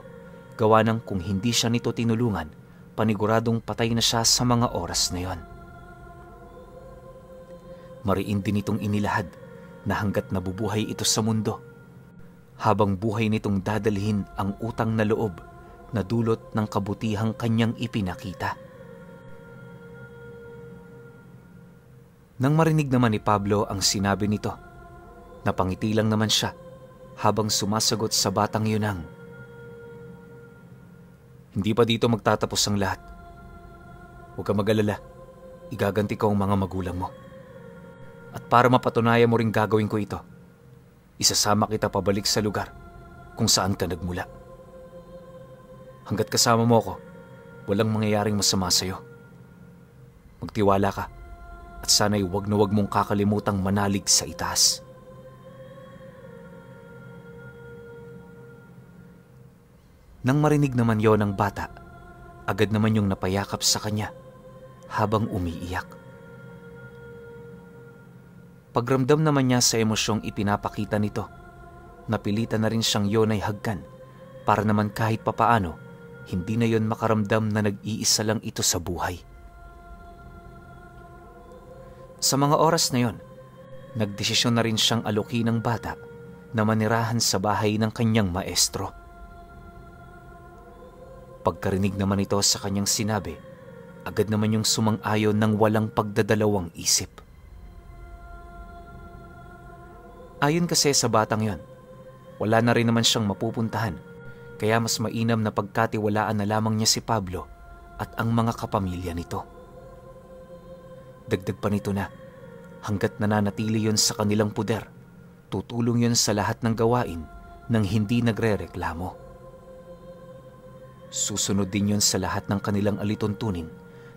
gawa ng kung hindi siya nito tinulungan, paniguradong patay na siya sa mga oras na yon. Mariin din itong inilahad na hanggat nabubuhay ito sa mundo, habang buhay nitong dadalhin ang utang na loob na dulot ng kabutihang kanyang ipinakita. Nang marinig naman ni Pablo ang sinabi nito, napangiti lang naman siya habang sumasagot sa batang yunang, "Hindi pa dito magtatapos ang lahat. Huwag ka mag-alala, igaganti ko ang mga magulang mo. At para mapatunayan mo ring gagawin ko ito, isasama kita pabalik sa lugar kung saan ka nagmula. Hanggat kasama mo ako, walang mangyayaring masama sa'yo. Magtiwala ka at sana'y wag na wag mong kakalimutang manalig sa itaas." Nang marinig naman yon ng bata, agad naman yung napayakap sa kanya habang umiiyak. Pagramdam naman niya sa emosyong ipinapakita nito, napilitan na rin siyang yon ay hagkan para naman kahit papaano hindi na yon makaramdam na nag-iisa lang ito sa buhay. Sa mga oras na yon, nagdesisyon na rin siyang alokin ng bata na manirahan sa bahay ng kanyang maestro. Pagkarinig naman ito sa kanyang sinabi, agad naman yung sumang-ayon ng walang pagdadalawang isip. Ayon kasi sa batang yon, Wala na rin naman siyang mapupuntahan, kaya mas mainam na pagkatiwalaan na lamang niya si Pablo at ang mga kapamilya nito. Dagdag pa nito na, hanggat nananatili yon sa kanilang puder, tutulong yon sa lahat ng gawain nang hindi nagrereklamo. Susunod din yon sa lahat ng kanilang alituntunin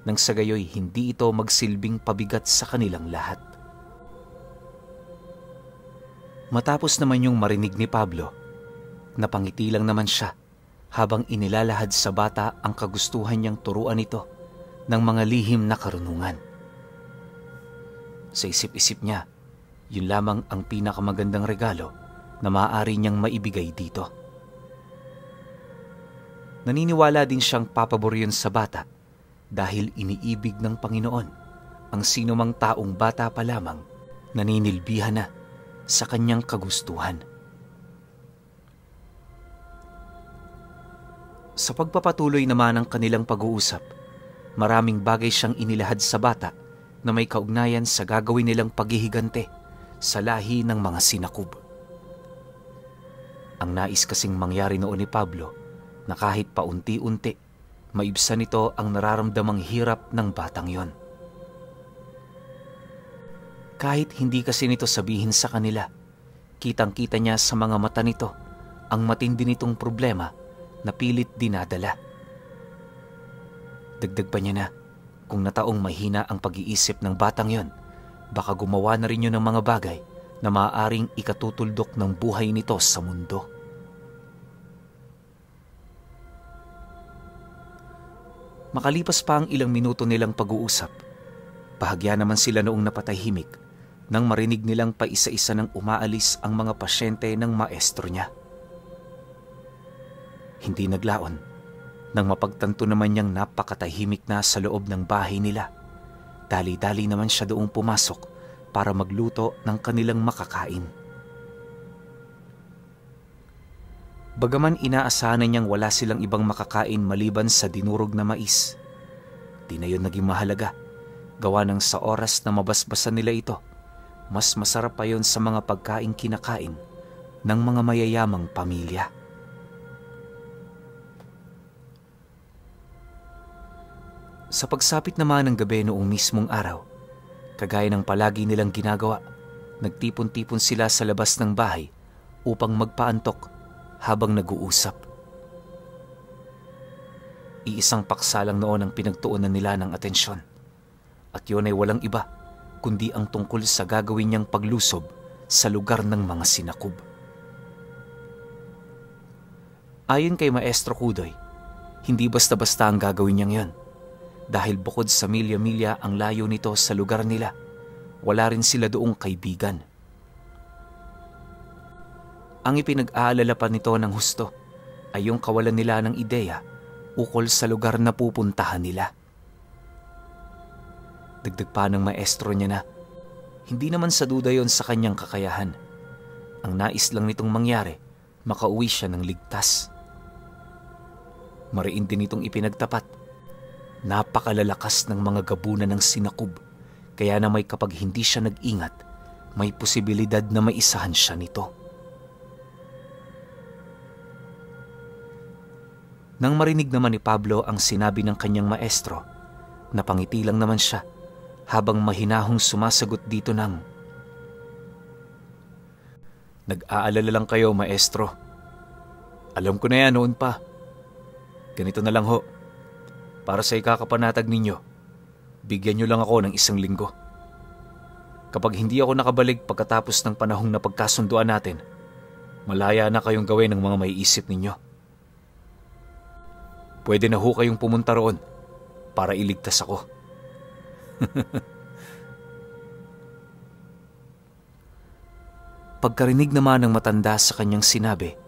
nang sa gayoy hindi ito magsilbing pabigat sa kanilang lahat. Matapos naman yung marinig ni Pablo, napangiti lang naman siya habang inilalahad sa bata ang kagustuhan niyang turuan ito ng mga lihim na karunungan. Sa isip-isip niya, yun lamang ang pinakamagandang regalo na maaari niyang maibigay dito. Naniniwala din siyang papabor yun sa bata dahil iniibig ng Panginoon ang sinumang taong bata pa lamang naninilbihan na sa kanyang kagustuhan. Sa pagpapatuloy naman ng kanilang pag-uusap, maraming bagay siyang inilahad sa bata na may kaugnayan sa gagawin nilang paghihigante sa lahi ng mga sinakub. Ang nais kasing mangyari noon ni Pablo na kahit paunti-unti, maibsan nito ang nararamdamang hirap ng batang yon. Kahit hindi kasi nito sabihin sa kanila, kitang-kita niya sa mga mata nito ang matindi nitong problema na pilit dinadala. Dagdag pa niya na, kung nataong mahina ang pag-iisip ng batang yon, baka gumawa na rin yun ng mga bagay na maaaring ikatutuldok ng buhay nito sa mundo. Makalipas pa ang ilang minuto nilang pag-uusap, bahagya naman sila noong napatahimik nang marinig nilang paisa-isa nang umaalis ang mga pasyente ng maestro niya. Hindi naglaon nang mapagtanto naman niyang napakatahimik na sa loob ng bahay nila. Dali-dali naman siya doong pumasok para magluto ng kanilang makakain. Bagaman inaasahan niyang wala silang ibang makakain maliban sa dinurog na mais, di na yun naging mahalaga. Gawa ng sa oras na mabasbasan nila ito, mas masarap pa yun sa mga pagkain kinakain ng mga mayayamang pamilya. Sa pagsapit naman ng gabi noong mismong araw, kagaya ng palagi nilang ginagawa, nagtipon-tipon sila sa labas ng bahay upang magpaantok habang nag-uusap. Iisang paksa lang noon ang pinagtuunan nila ng atensyon, at yun ay walang iba kundi ang tungkol sa gagawin niyang paglusob sa lugar ng mga sinakub. Ayon kay Maestro Kudoy, hindi basta-basta ang gagawin niyang yon. Dahil bukod sa milya-milya ang layo nito sa lugar nila, wala rin sila doong kaibigan. Ang ipinag-aalala pa nito ng husto ay yung kawalan nila ng ideya ukol sa lugar na pupuntahan nila. Dagdag pa ng maestro niya na, hindi naman sa duda yon sa kanyang kakayahan. Ang nais lang nitong mangyari, makauwi siya ng ligtas. Mariin din itong ipinagtapat. Napakalalakas ng mga gabunan ng sinakub, kaya na may kapag hindi siya nag-ingat, may posibilidad na maisahan siya nito. Nang marinig naman ni Pablo ang sinabi ng kanyang maestro, napangiti lang naman siya habang mahinahong sumasagot dito ng, "Nag-aalala lang kayo, maestro. Alam ko na yan noon pa. Ganito na lang ho. Para sa ikakapanatag ninyo, bigyan nyo lang ako ng 1 linggo. Kapag hindi ako nakabalik pagkatapos ng panahong napagkasunduan natin, malaya na kayong gawin ng mga maiisip ninyo. Pwede na ho kayong pumunta roon para iligtas ako." Pagkarinig naman ng matanda sa kanyang sinabi,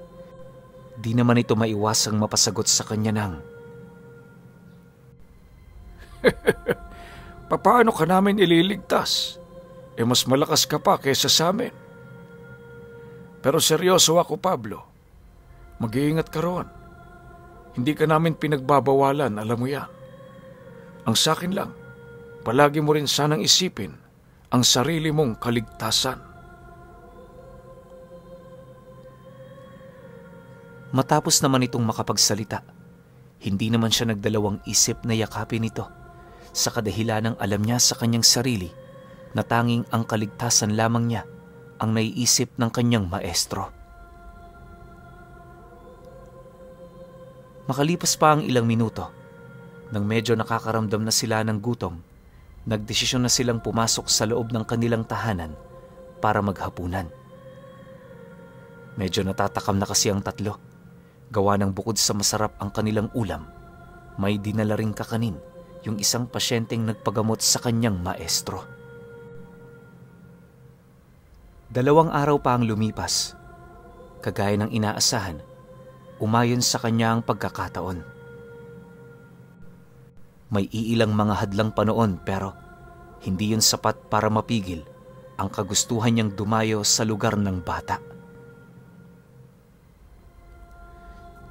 di naman ito maiwasang mapasagot sa kanya ng, Papaano ka namin ililigtas? Mas malakas ka pa kaysa sa amin. Pero seryoso ako, Pablo. Mag-iingat ka roon. Hindi ka namin pinagbabawalan, alam mo yan. Ang sakin lang, palagi mo rin sanang isipin ang sarili mong kaligtasan. Matapos naman itong makapagsalita, hindi naman siya nagdalawang isip na yakapin ito sa kadahilanang alam niya sa kanyang sarili na tanging ang kaligtasan lamang niya ang naiisip ng kanyang maestro. Makalipas pa ang ilang minuto, nang medyo nakakaramdam na sila ng gutom, nagdesisyon na silang pumasok sa loob ng kanilang tahanan para maghapunan. Medyo natatakam na kasi ang tatlo. Gawa ng bukod sa masarap ang kanilang ulam, may dinala ring kakanin yung isang pasyenteng nagpagamot sa kanyang maestro. 2 araw pa ang lumipas. Kagaya ng inaasahan, umayon sa kanya ang pagkakataon. May iilang mga hadlang pa noon pero hindi yun sapat para mapigil ang kagustuhan niyang dumayo sa lugar ng bata.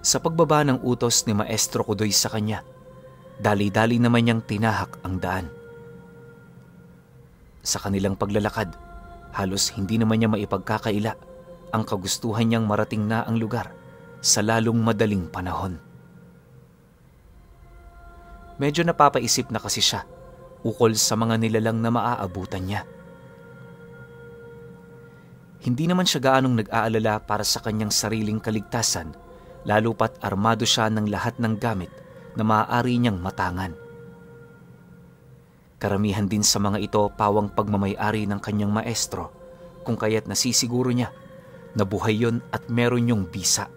Sa pagbaba ng utos ni Maestro Kudoy sa kanya, dali-dali naman niyang tinahak ang daan. Sa kanilang paglalakad, halos hindi naman niya maipagkakaila ang kagustuhan niyang marating na ang lugar sa lalong madaling panahon. Medyo napapaisip na kasi siya ukol sa mga nilalang na maaabutan niya. Hindi naman siya gaanong nag-aalala para sa kanyang sariling kaligtasan, lalo pat armado siya ng lahat ng gamit na maaari niyang matangan. Karamihan din sa mga ito pawang pagmamay-ari ng kanyang maestro, kung kaya't nasisiguro niya na buhay yon at meron yung bisa.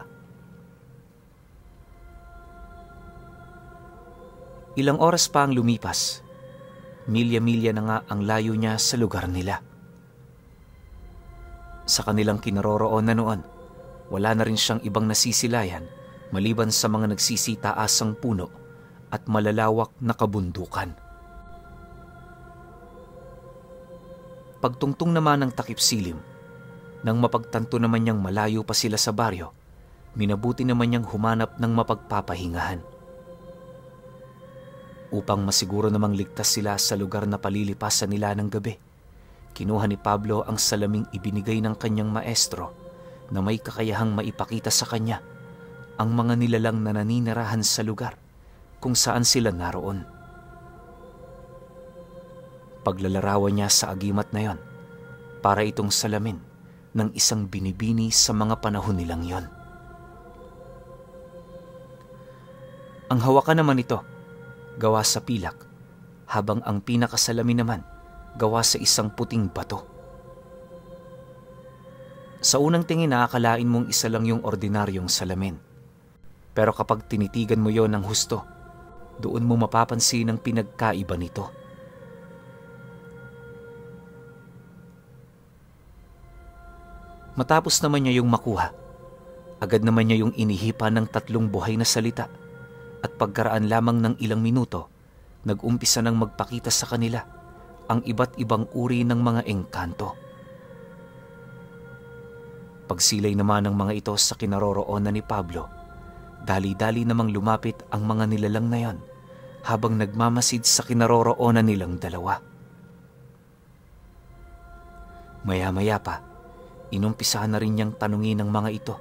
Ilang oras pa ang lumipas, milya-milya na nga ang layo niya sa lugar nila. Sa kanilang kinaroroonan noon, wala na rin siyang ibang nasisilayan maliban sa mga nagsisitaasang puno at malalawak na kabundukan. Pagtungtong naman ng takip silim, nang mapagtanto naman niyang malayo pa sila sa baryo, minabuti naman niyang humanap ng mapagpapahingahan. Upang masiguro namang ligtas sila sa lugar na palilipasan nila ng gabi, kinuha ni Pablo ang salaming ibinigay ng kanyang maestro na may kakayahang maipakita sa kanya ang mga nilalang na naninirahan sa lugar kung saan sila naroon. Paglalarawan niya sa agimat na yon para itong salamin ng isang binibini sa mga panahon nilang yon. Ang hawakan naman ito gawa sa pilak, habang ang pinakasalamin naman gawa sa isang puting bato. Sa unang tingin nakakalain mong isa lang yung ordinaryong salamin. Pero kapag tinitigan mo yon ng husto, doon mo mapapansin ang pinagkaiba nito. Matapos naman niya yung makuha, agad naman niya yung inihipan ng 3 buhay na salita at pagkaraan lamang ng ilang minuto, nag-umpisa nang magpakita sa kanila ang iba't ibang uri ng mga engkanto. Pagsilay naman ng mga ito sa kinaroroonan ni Pablo, dali-dali namang lumapit ang mga nilalang na yon habang nagmamasid sa kinaroroonan nilang dalawa. Maya-maya pa, inumpisahan na rin niyang tanungin ng mga ito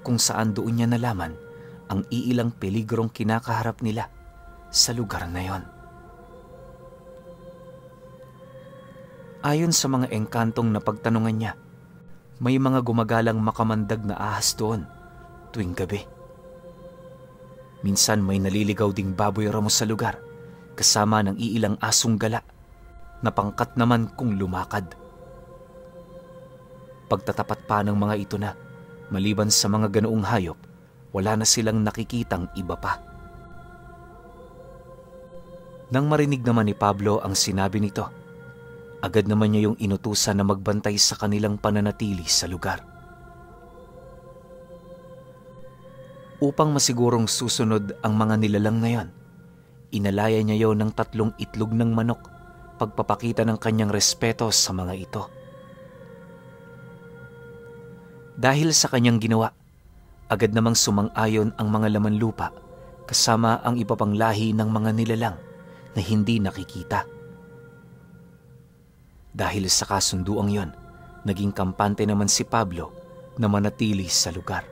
kung saan doon niya nalaman ang iilang peligrong kinakaharap nila sa lugar na yon. Ayon sa mga engkantong napagtanungan niya, may mga gumagalang makamandag na ahas doon tuwing gabi. Minsan may naliligaw ding baboy ramo sa lugar kasama ng iilang asong gala na pangkat naman kung lumakad. Pagtatapat pa ng mga ito na, maliban sa mga ganoong hayop, wala na silang nakikitang iba pa. Nang marinig naman ni Pablo ang sinabi nito, agad naman niya yung inutusan na magbantay sa kanilang pananatili sa lugar. Upang masigurong susunod ang mga nilalang na yon, inalaya niya yon ng 3 itlog ng manok, pagpapakita ng kanyang respeto sa mga ito. Dahil sa kanyang ginawa, agad namang sumang-ayon ang mga laman lupa kasama ang iba pang lahi ng mga nilalang na hindi nakikita. Dahil sa kasunduang yon, naging kampante naman si Pablo na manatili sa lugar.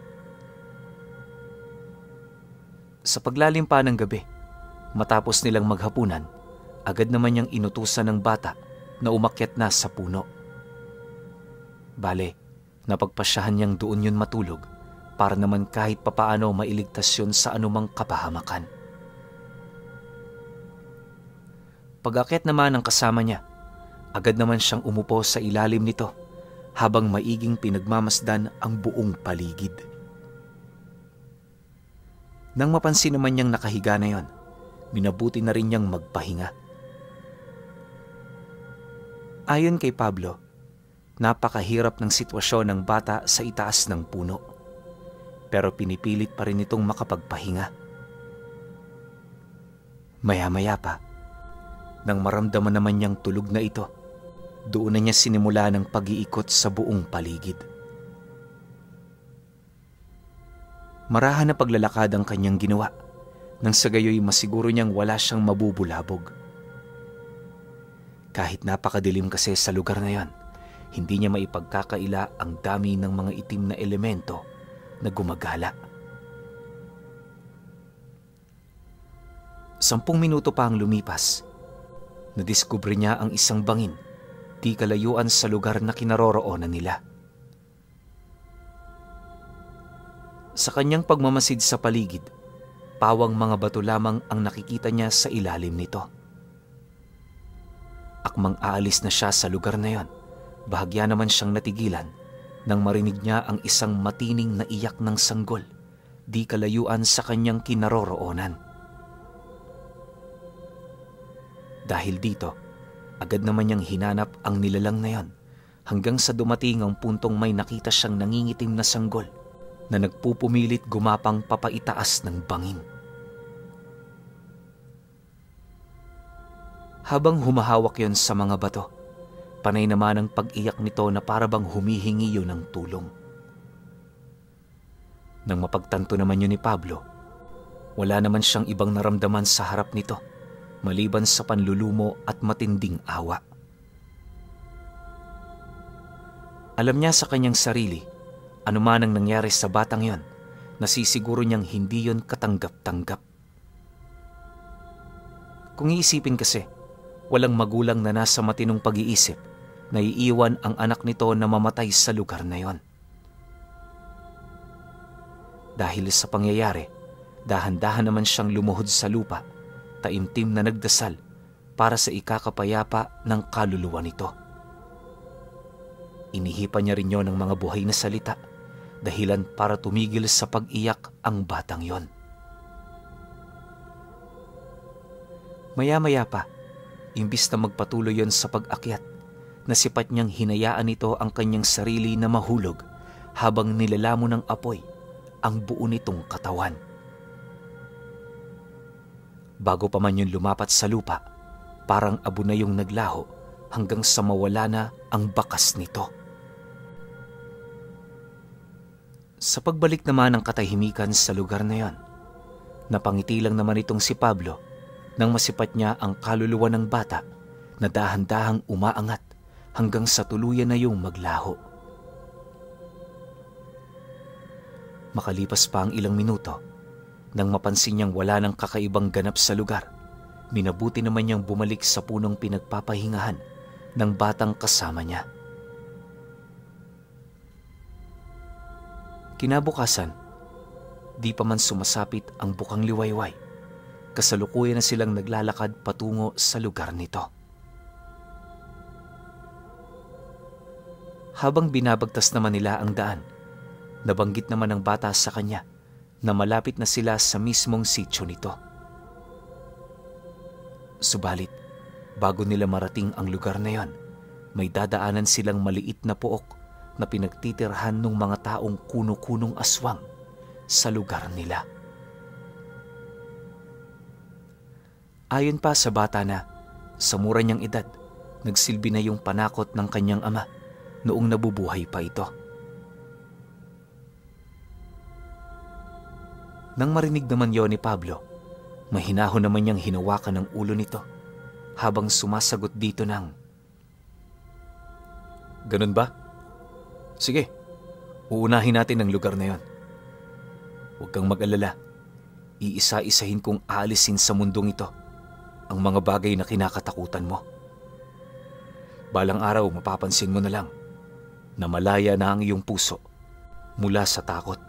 Sa paglalim pa ng gabi, matapos nilang maghapunan, agad naman niyang inutusan ng bata na umakyat na sa puno. Bale, napagpasyahan niyang doon yun matulog para naman kahit papaano mailigtas yun sa anumang kapahamakan. Pag-akyat naman ng kasama niya, agad naman siyang umupo sa ilalim nito habang maiging pinagmamasdan ang buong paligid. Nang mapansin naman niyang nakahiga na yon, minabuti na rin niyang magpahinga. Ayon kay Pablo, napakahirap ng sitwasyon ng bata sa itaas ng puno, pero pinipilit pa rin itong makapagpahinga. Maya-maya pa, nang maramdaman naman niyang tulog na ito, doon na niya sinimula ng pag-iikot sa buong paligid. Marahan na paglalakad ang kanyang ginawa, nang sa gayoy masiguro niyang wala siyang mabubulabog. Kahit napakadilim kasi sa lugar na yon, hindi niya maipagkakaila ang dami ng mga itim na elemento na gumagala. 10 minuto pa ang lumipas, nadiskubre niya ang isang bangin di kalayuan sa lugar na kinaroroonan nila. Sa kanyang pagmamasid sa paligid, pawang mga bato lamang ang nakikita niya sa ilalim nito. Akmang aalis na siya sa lugar na yon, bahagya naman siyang natigilan nang marinig niya ang isang matining na iyak ng sanggol di kalayuan sa kanyang kinaroroonan. Dahil dito, agad naman niyang hinanap ang nilalang na yon hanggang sa dumating ang puntong may nakita siyang nangingitim na sanggol na nagpupumilit gumapang papaitaas ng bangin. Habang humahawak yon sa mga bato, panay naman ang pag-iyak nito na parabang humihingi yun ng tulong. Nang mapagtanto naman yun ni Pablo, wala naman siyang ibang naramdaman sa harap nito maliban sa panlulumo at matinding awa. Alam niya sa kanyang sarili, anuman ang nangyari sa batang yon, nasisiguro niyang hindi yon katanggap-tanggap. Kung iisipin kasi, walang magulang na nasa matinong pag-iisip na iiwan ang anak nito na mamatay sa lugar na yon. Dahil sa pangyayari, dahan-dahan naman siyang lumuhod sa lupa, taimtim na nagdasal para sa ikakapayapa ng kaluluwa nito. Inihipan niya rin yon ng mga buhay na salita, dahilan para tumigil sa pag-iyak ang batang yon. Maya-maya pa, imbis na magpatuloy yon sa pag-akyat, nasipat niyang hinayaan nito ang kanyang sarili na mahulog habang nilalamon ng apoy ang buo nitong katawan. Bago pa man yun lumapat sa lupa, parang abo na yung naglaho hanggang sa mawala na ang bakas nito. Sa pagbalik naman ng katahimikan sa lugar na yon, napangiti lang naman itong si Pablo nang masipat niya ang kaluluwa ng bata na dahan-dahang umaangat hanggang sa tuluyan na yung maglaho. Makalipas pa ang ilang minuto, nang mapansin niyang wala ng kakaibang ganap sa lugar, minabuti naman niyang bumalik sa punong pinagpapahingahan ng batang kasama niya. Kinabukasan, di pa man sumasapit ang bukang liwayway, kasalukuyan na silang naglalakad patungo sa lugar nito. Habang binabagtas naman nila ang daan, nabanggit naman ng bata sa kanya na malapit na sila sa mismong sityo nito. Subalit, bago nila marating ang lugar na yon, may dadaanan silang maliit na pook na pinagtitirhan ng mga taong kuno-kunong aswang sa lugar nila. Ayon pa sa bata na, sa mura niyang edad, nagsilbi na yung panakot ng kanyang ama noong nabubuhay pa ito. Nang marinig naman yon ni Pablo, mahinahon naman niyang hinawakan ng ulo nito habang sumasagot dito ng, "Ganun ba? Sige, uunahin natin ang lugar na yon. Huwag kang mag-alala. Iisa-isahin kong aalisin sa mundong ito ang mga bagay na kinakatakutan mo. Balang araw mapapansin mo na lang na malaya na ang iyong puso mula sa takot.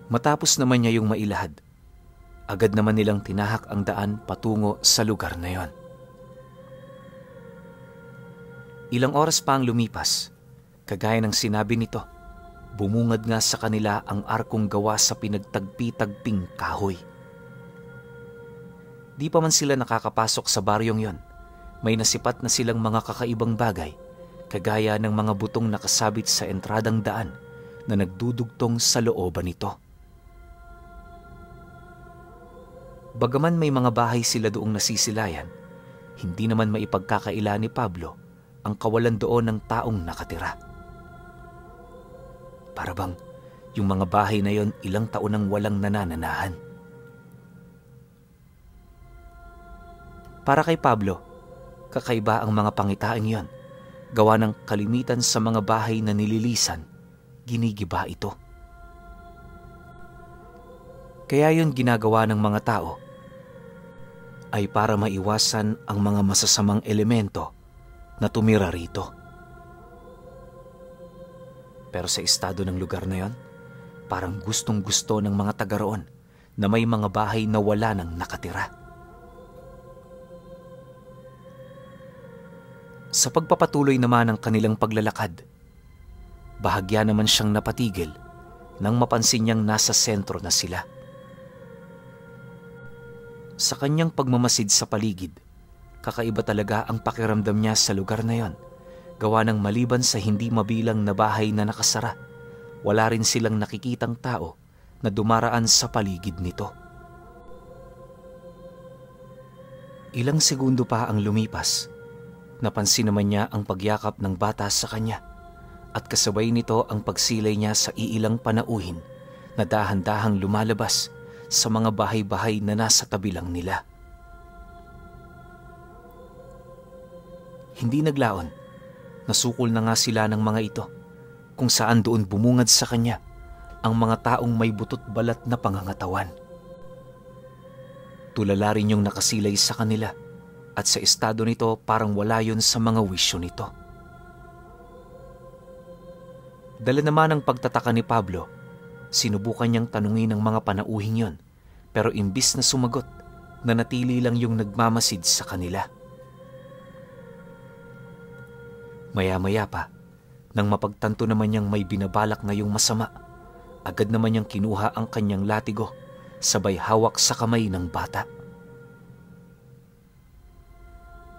Matapos naman niya yung mailahad, agad naman nilang tinahak ang daan patungo sa lugar na yon. Ilang oras pa ang lumipas, kagaya ng sinabi nito, bumungad nga sa kanila ang arkong gawa sa pinagtagpi-tagping kahoy. Di pa man sila nakakapasok sa baryong yon, may nasipat na silang mga kakaibang bagay, kagaya ng mga butong nakasabit sa entradang daan na nagdudugtong sa looban nito. Bagaman may mga bahay sila doong nasisilayan, hindi naman maipagkakaila ni Pablo ang kawalan doon ng taong nakatira. Para bang yung mga bahay na yon ilang taon nang walang nanananahan. Para kay Pablo, kakaiba ang mga pangitaing yon. Gawa ng kalimitan sa mga bahay na nililisan, ginigiba ito. Kaya yun ginagawa ng mga tao ay para maiwasan ang mga masasamang elemento na tumira rito. Pero sa estado ng lugar na yon, parang gustong-gusto ng mga taga roon na may mga bahay na wala nang nakatira. Sa pagpapatuloy naman ng kanilang paglalakad, bahagya naman siyang napatigil nang mapansin niyang nasa sentro na sila. Sa kanyang pagmamasid sa paligid, kakaiba talaga ang pakiramdam niya sa lugar na yon. Gawa ng maliban sa hindi mabilang na bahay na nakasara, wala rin silang nakikitang tao na dumaraan sa paligid nito. Ilang segundo pa ang lumipas, napansin naman niya ang pagyakap ng bata sa kanya at kasabay nito ang pagsilay niya sa iilang panauhin na dahan-dahang lumalabas sa mga bahay-bahay na nasa tabi lang nila. Hindi naglaon, nasukol na nga sila ng mga ito kung saan doon bumungad sa kanya ang mga taong may butot balat na pangangatawan. Tulala rin yung nakasilay sa kanila at sa estado nito parang wala yun sa mga wisyo nito. Dala naman ang pagtataka ni Pablo, sinubukan niyang tanungin ang mga panauhing yon, pero imbis na sumagot, nanatili lang yung nagmamasid sa kanila. Maya-maya pa, nang mapagtanto naman niyang may binabalak na yung masama, agad naman niyang kinuha ang kanyang latigo, sabay hawak sa kamay ng bata.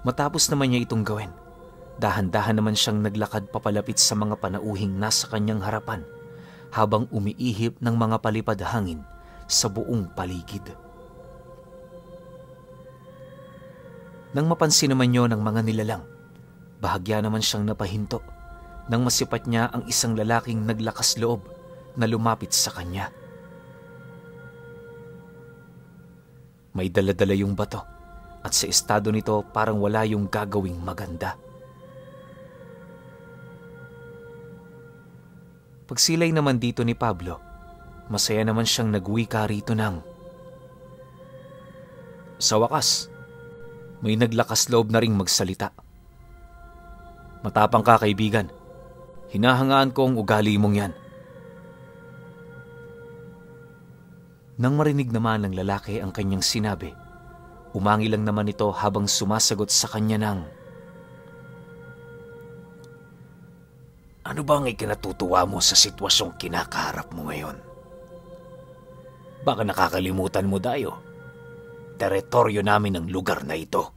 Matapos naman niya itong gawin, dahan-dahan naman siyang naglakad papalapit sa mga panauhing nasa kanyang harapan, habang umiihip ng mga palipad hangin sa buong paligid. Nang mapansin naman niyo ng mga nilalang, bahagya naman siyang napahinto nang masipat niya ang isang lalaking naglakas loob na lumapit sa kanya. May dala-dala yung bato at sa estado nito parang wala yung gagawing maganda. Pagsilay naman dito ni Pablo, masaya naman siyang nagwika rito ng, "Sa wakas, may naglakas loob na ring magsalita. Matapang ka, kaibigan. Hinahangaan ko ang ugali mong yan." Nang marinig naman ng lalaki ang kanyang sinabi, umangi lang naman ito habang sumasagot sa kanya ng, "Ano ba ang ikinatutuwa mo sa sitwasyong kinakaharap mo ngayon? Baka nakakalimutan mo, Dayo. Teritoryo namin ang lugar na ito."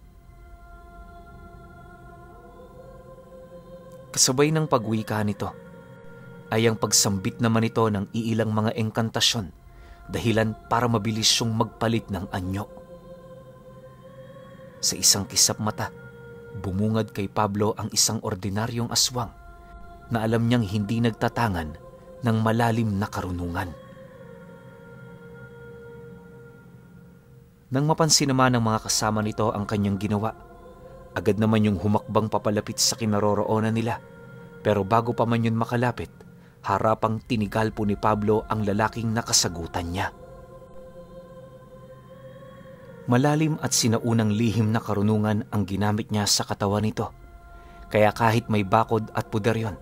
Kasabay ng pagwika nito ay ang pagsambit naman ito ng iilang mga engkantasyon, dahilan para mabilis siyang magpalit ng anyo. Sa isang kisap mata, bumungad kay Pablo ang isang ordinaryong aswang na alam niyang hindi nagtatangan ng malalim na karunungan. Nang mapansin naman ng mga kasama nito ang kanyang ginawa, agad naman yung humakbang papalapit sa kinaroroonan nila, pero bago pa man yun makalapit, harapang tinigal po ni Pablo ang lalaking nakasagutan niya. Malalim at sinaunang lihim na karunungan ang ginamit niya sa katawan nito. Kaya kahit may bakod at puder yon,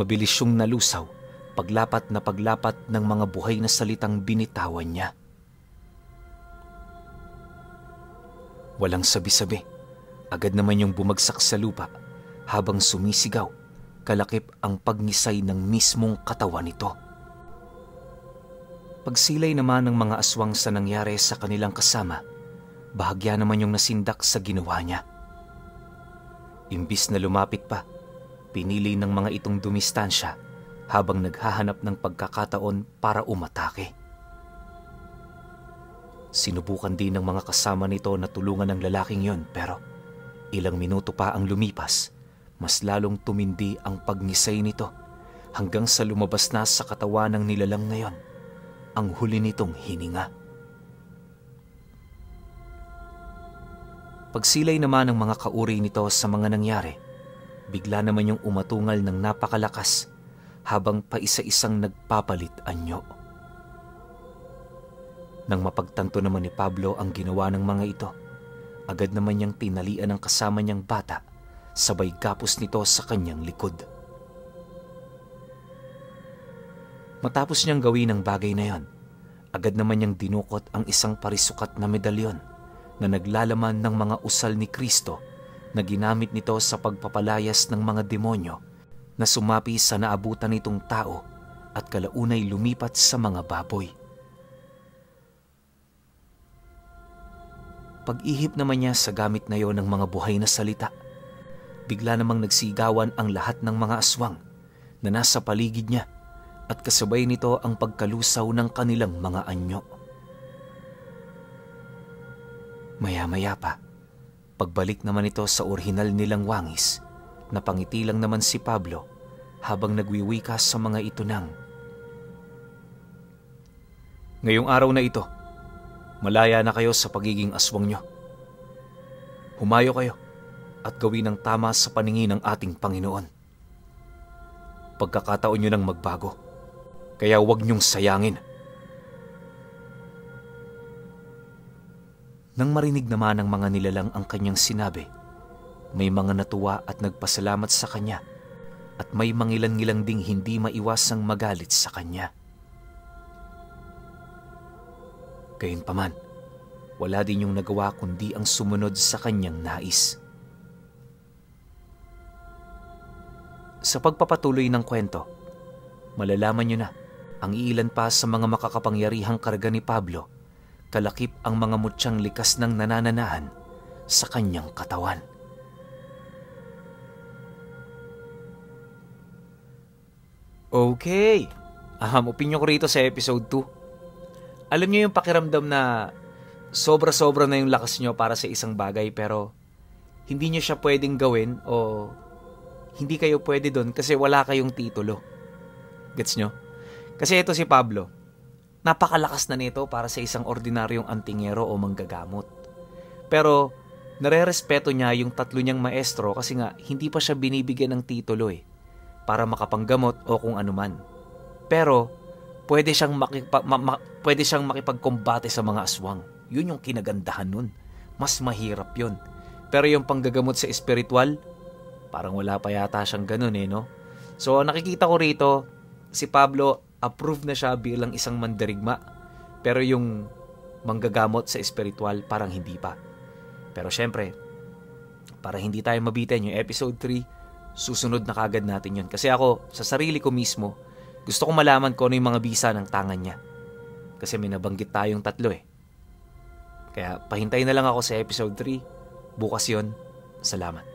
mabilis siyang nalusaw paglapat ng mga buhay na salitang binitawan niya. Walang sabi-sabi, agad naman yung bumagsak sa lupa habang sumisigaw, kalakip ang pagnisay ng mismong katawan nito. Pagsilay naman ng mga aswang sa nangyari sa kanilang kasama, bahagya naman yung nasindak sa ginawa niya. Imbis na lumapit pa, pinili ng mga itong dumistansya habang naghahanap ng pagkakataon para umatake. Sinubukan din ng mga kasama nito na tulungan ng lalaking yon, pero ilang minuto pa ang lumipas, mas lalong tumindi ang pagnisay nito hanggang sa lumabas na sa katawan ng nilalang na yon ang huli nitong hininga. Pagsilay naman ng mga kauri nito sa mga nangyari, bigla naman yung umatungal ng napakalakas habang paisa-isang nagpapalit anyo. Nang mapagtanto naman ni Pablo ang ginawa ng mga ito, agad naman niyang tinalian ang kasama niyang bata, sabay gapos nito sa kanyang likod. Matapos niyang gawin ang bagay na yon, agad naman niyang dinukot ang isang parisukat na medalyon na naglalaman ng mga usal ni Kristo na ginamit nito sa pagpapalayas ng mga demonyo na sumapi sa naabutan nitong tao at kalaunay lumipat sa mga baboy. Pag-ihip naman niya sa gamit na yon ng mga buhay na salita, bigla namang nagsigawan ang lahat ng mga aswang na nasa paligid niya at kasabay nito ang pagkalusaw ng kanilang mga anyo. Maya-maya pa, pagbalik naman ito sa orihinal nilang wangis, napangiti lang naman si Pablo habang nagwiwika sa mga ito ng, "Ngayong araw na ito, malaya na kayo sa pagiging aswang nyo. Humayo kayo at gawin ang tama sa paningin ng ating Panginoon. Pagkakataon nyo nang magbago, kaya huwag nyong sayangin." Nang marinig naman ng mga nilalang ang kanyang sinabi, may mga natuwa at nagpasalamat sa kanya at may mangilan-ngilang ding hindi maiwasang magalit sa kanya. Gayunpaman, wala din yung nagawa kundi ang sumunod sa kanyang nais. Sa pagpapatuloy ng kwento, malalaman nyo na ang iilan pa sa mga makakapangyarihang karga ni Pablo, kalakip ang mga mutyang likas ng nanananahan sa kanyang katawan. Okay, opinyon ko rito sa episode 2. Alam niyo yung pakiramdam na sobra-sobra na yung lakas nyo para sa isang bagay pero hindi nyo siya pwedeng gawin o hindi kayo pwede doon kasi wala kayong titulo. Gets nyo? Kasi ito si Pablo, napakalakas na nito para sa isang ordinaryong antingero o manggagamot. Pero nare-respeto niya yung tatlo niyang maestro kasi nga hindi pa siya binibigyan ng titulo para makapanggamot o kung anuman. Pero pwede siyang makipagkombate sa mga aswang. Yun yung kinagandahan nun. Mas mahirap yun. Pero yung panggagamot sa espiritual, parang wala pa yata siyang ganun no? So nakikita ko rito, si Pablo approved na siya bilang isang mandirigma. Pero yung manggagamot sa espiritual, parang hindi pa. Pero syempre, para hindi tayo mabitin yung episode 3, susunod na kagad natin yun. Kasi ako, sa sarili ko mismo, gusto ko malaman kung ano yung mga bisa ng tangan niya. Kasi may nabanggit tayong 3 Kaya pahintayin na lang ako sa episode 3. Bukas yun. Salamat.